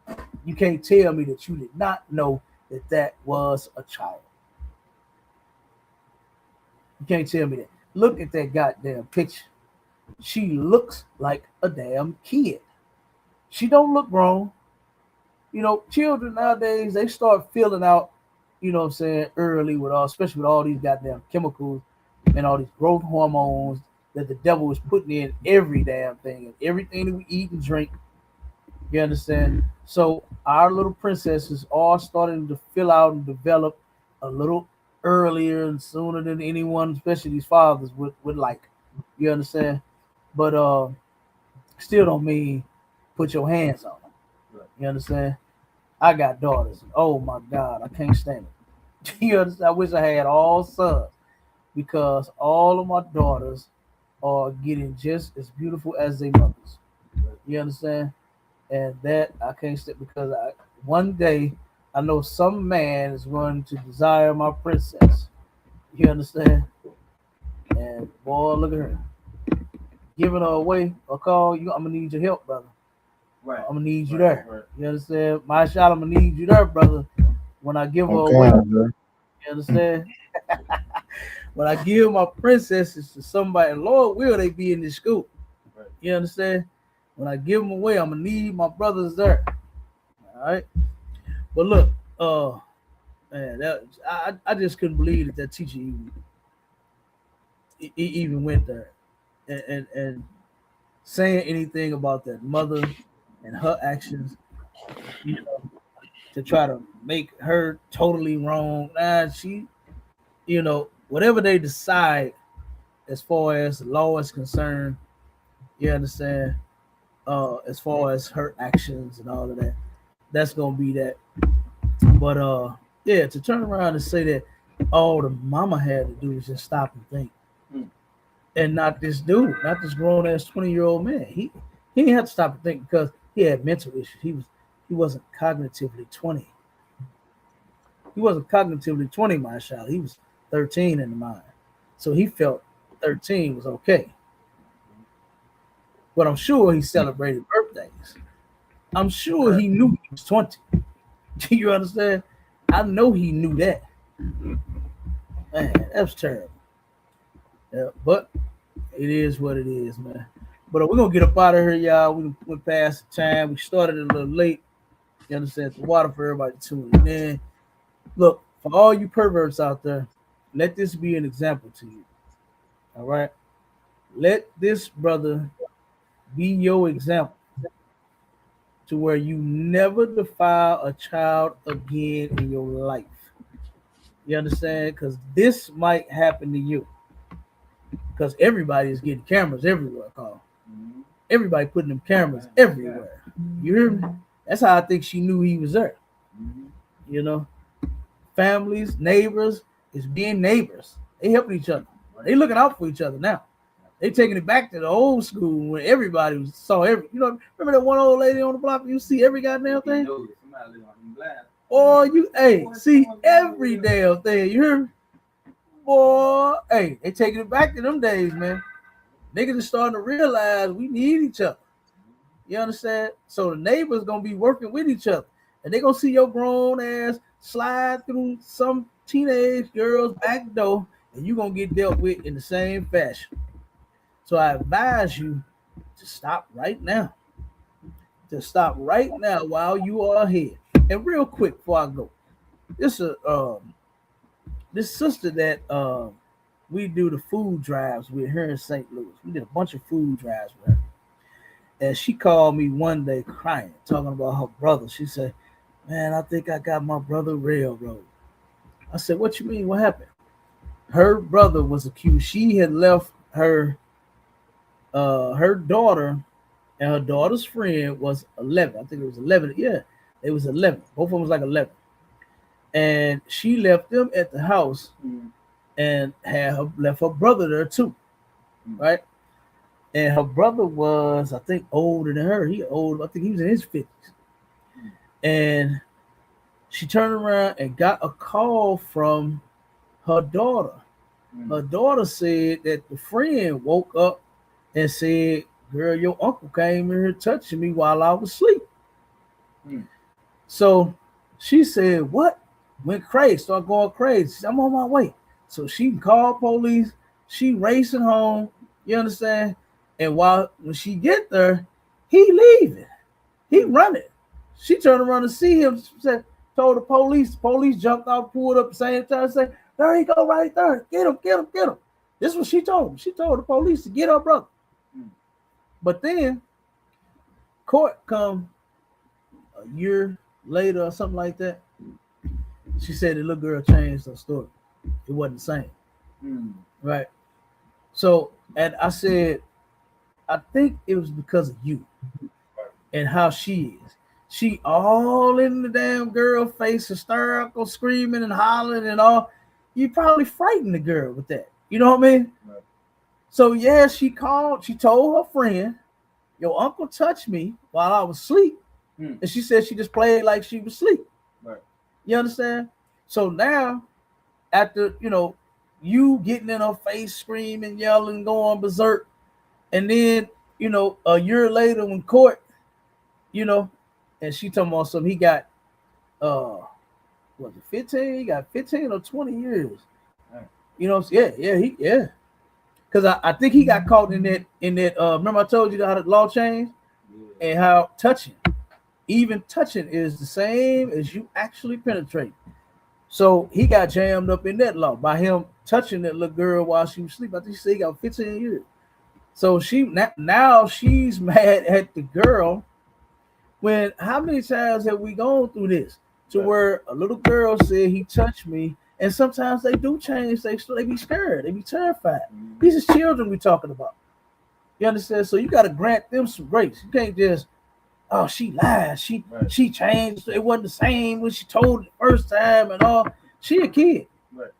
man. You can't tell me that you did not know that was a child. You can't tell me that. Look at that goddamn picture. She looks like a damn kid. She don't look grown. Children nowadays, they start filling out, early with especially with all these goddamn chemicals and all these growth hormones that the devil is putting in every damn thing and everything that we eat and drink. You understand? So our little princesses are starting to fill out and develop a little earlier and sooner than anyone, especially these fathers, would like. You understand? But still don't mean put your hands on them. Right. You understand? I got daughters. Oh my God, I can't stand it. You understand? I wish I had all sons, because all of my daughters are getting just as beautiful as their mothers. You understand? And that I can't stand, because one day I know some man is going to desire my princess. You understand? And boy, look at her. Giving her away, or call you, I'm gonna need your help, brother. Right. I'm gonna need you Right. there. Right. You understand? My shot, I'm gonna need you there, brother. When I give her Okay, away, man. you understand? When I give my princesses to somebody, Lord will they be in this school. Right. You understand? When I give them away, I'm gonna need my brothers there. All right. But look, man, I just couldn't believe that teacher even went there and saying anything about that mother and her actions, to try to make her totally wrong. She, whatever they decide as far as the law is concerned, you understand, as far as her actions and all of that, that's gonna be that. But yeah, to turn around and say that all the mama had to do was just stop and think. And not this dude, not this grown ass 20-year-old man. He didn't have to stop and think because he had mental issues. He wasn't cognitively 20. He wasn't cognitively 20, my child. He was 13 in the mind. So he felt 13 was okay. But I'm sure he celebrated birthdays. I'm sure he knew he was 20. Do you understand? I know he knew that. Man, that's terrible. Yeah, but it is what it is, man. But we're gonna get up out of here, y'all. We went past the time. We started a little late. You understand? The water for everybody tuning in. Look, for all you perverts out there, let this be an example to you. All right. Let this brother be your example to where you never defile a child again in your life. You understand? Because this might happen to you. Because everybody is getting cameras everywhere, Carl. Everybody putting them cameras everywhere. You hear me? That's how I think she knew he was there. You know, families, neighbors is being neighbors. They helping each other. They looking out for each other now. They taking it back to the old school when everybody saw every. You know, remember that one old lady on the block? You see every goddamn thing. Or you, hey, see every damn thing. You hear me? Boy, hey, they taking it back to them days, man. Niggas is starting to realize we need each other. You understand? So the neighbors gonna be working with each other, and they gonna see your grown ass slide through some teenage girl's back door, and you gonna get dealt with in the same fashion. So I advise you to stop right now. To stop right now while you are here. And real quick before I go, this sister that we do the food drives with her in St. Louis. We did a bunch of food drives with her. And she called me one day crying, talking about her brother. She said, man, I think I got my brother railroaded. I said, what you mean? What happened? Her brother was accused. She had left her daughter, and her daughter's friend was 11. I think it was 11. Yeah, it was 11. Both of them was like 11. And she left them at the house and left her brother there too, right? And her brother was, I think, older than her. He old. I think he was in his 50s. And she turned around and got a call from her daughter. Her daughter said that the friend woke up and said, girl, your uncle came in here touching me while I was asleep. So she said, what? Went crazy, started going crazy. She said, I'm on my way. So she called police. She racing home. You understand? And when she get there, he leaving. He running. She turned around to see him. Said, told the police. The police jumped out, pulled up at the same time, said, there he go right there. Get him, get him, get him. This is what she told him. She told the police to get her brother. But then court come a year later or something like that. She said the little girl changed her story. It wasn't the same. Right. So, and I said, I think it was because of you and how she is. She all in the damn girl face, hysterical, screaming and hollering and all. You probably frightened the girl with that. You know what I mean? Right. So yeah, she called. She told her friend, "Your uncle touched me while I was asleep," and she said she just played like she was asleep. Right. You understand? So now, after you getting in her face, screaming, yelling, going berserk, and then a year later when court, and she talking about something, he got was it 15? He got 15 or 20 years. Yeah. Because I think he got caught in that remember I told you how the law changed and how even touching is the same as you actually penetrate. So he got jammed up in that law by him touching that little girl while she was asleep. I think she said he got 15 years. So now she's mad at the girl. When how many times have we gone through this to where a little girl said he touched me, and sometimes they do change. They be scared. They be terrified. These is children we talking about. You understand? So you got to grant them some grace. You can't just, oh, she lied. She changed. It wasn't the same when she told it the first time and all. She a kid. Right.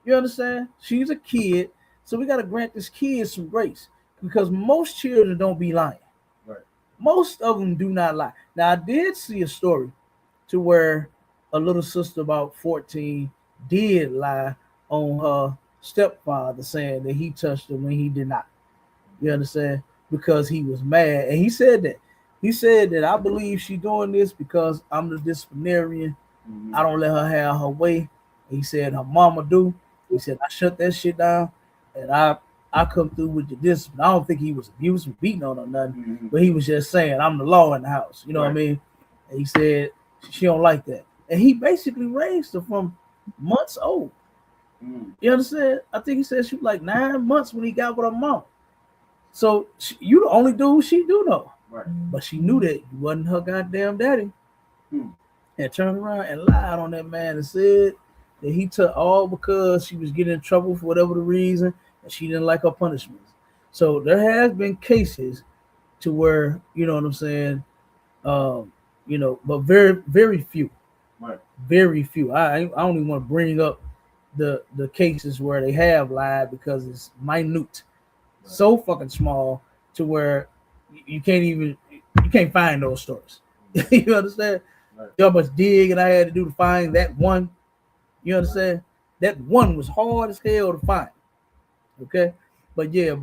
You understand? She's a kid. So we got to grant this kid some grace because most children don't be lying. Right. Most of them do not lie. Now, I did see a story to where a little sister about 14 did lie on her stepfather saying that he touched her when he did not. You understand? Because he was mad. And he said that. He said that I believe she doing this because I'm the disciplinarian. I don't let her have her way. He said her mama do. He said I shut that shit down and I I come through with the discipline. I don't think he was abusive, beating on or nothing, but he was just saying, I'm the law in the house. You know what I mean? And he said, she don't like that. And he basically raised her from months old. You understand? I think he said she was like 9 months when he got with her mom. So you the only dude she do know. But she knew that you wasn't her goddamn daddy. And turned around and lied on that man and said that he took all because she was getting in trouble for whatever the reason and she didn't like her punishments. So there has been cases to where, you know what I'm saying, you know, but very, very few. Very few. I don't even want to bring up the cases where they have lied because it's minute. So fucking small to where you can't find those stories. You understand? You know how much digging I had to do to find that one. You understand? That one was hard as hell to find. Okay, but yeah,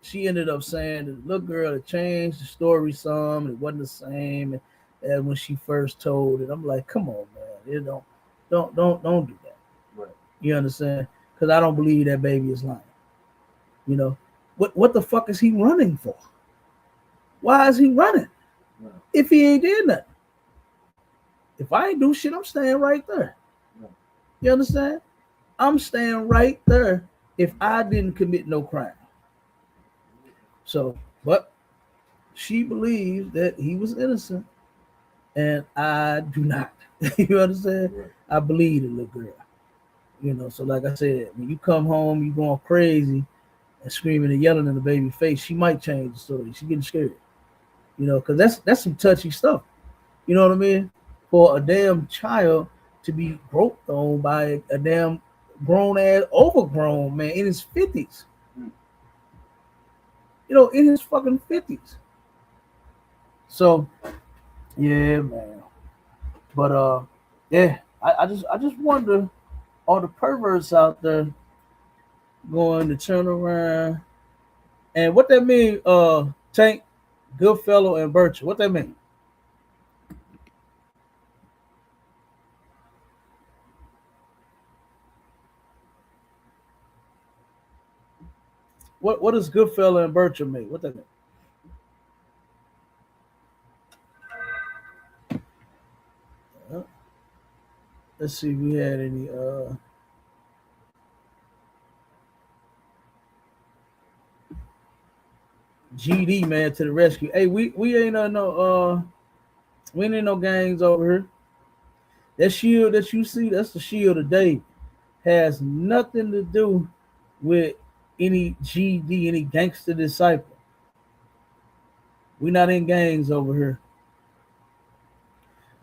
she ended up saying that the little girl had changed the story some, and it wasn't the same as when she first told it. I'm like, come on, man, you know, don't do that. Right. You understand? Because I don't believe that baby is lying. You know, what the fuck is he running for? Why is he running? Right. If he ain't did nothing. If I ain't do shit, I'm staying right there. Right. You understand? I'm staying right there if I didn't commit no crime. So, but she believes that he was innocent, and I do not. You understand? Right. I believe the little girl. You know, so like I said, when you come home, you going crazy and screaming and yelling in the baby face, she might change the story. She getting scared. You know, because that's some touchy stuff. You know what I mean? For a damn child to be groped on by a damn grown ass, overgrown man in his 50s. You know, in his fucking 50s. So, yeah, man. But yeah, I just wonder, all the perverts out there going to turn around, and what that mean? Tank, Goodfellow, and Bircher. What that mean? What does Goodfellow and Bircher mean? What that mean? Let's see if we had any GD man to the rescue. Hey, we ain't we ain't no gangs over here. That shield that you see, that's the shield of David. Has nothing to do with any GD, any gangster disciple. We not in gangs over here.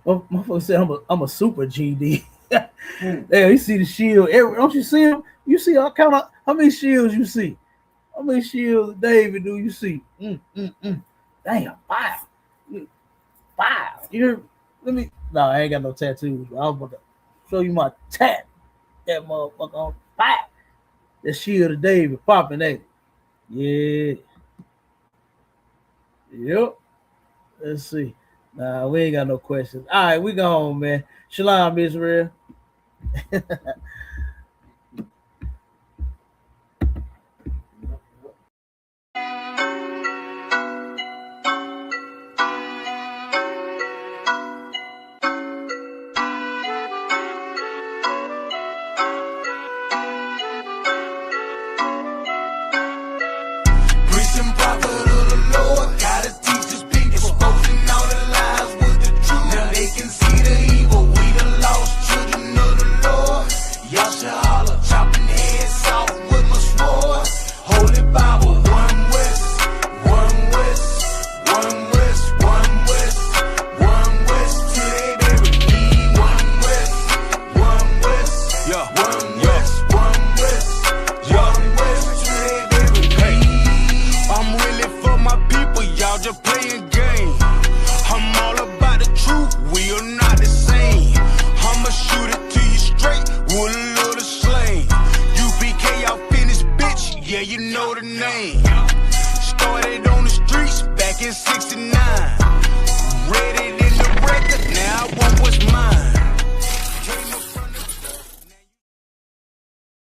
Motherfucker said I'm a super GD. Damn, you see the shield. Don't you see him? You see, I count out how many shields you see. How many shields of David do you see? Damn, 5. 5. Let me. No, I ain't got no tattoos. I was about to show you my tat. That motherfucker on 5. The shield of David popping, ain't it? Yeah. Yep. Let's see. Nah, we ain't got no questions. All right, we gone, man. Shalom, Israel. Yeah, you know the name. Started on the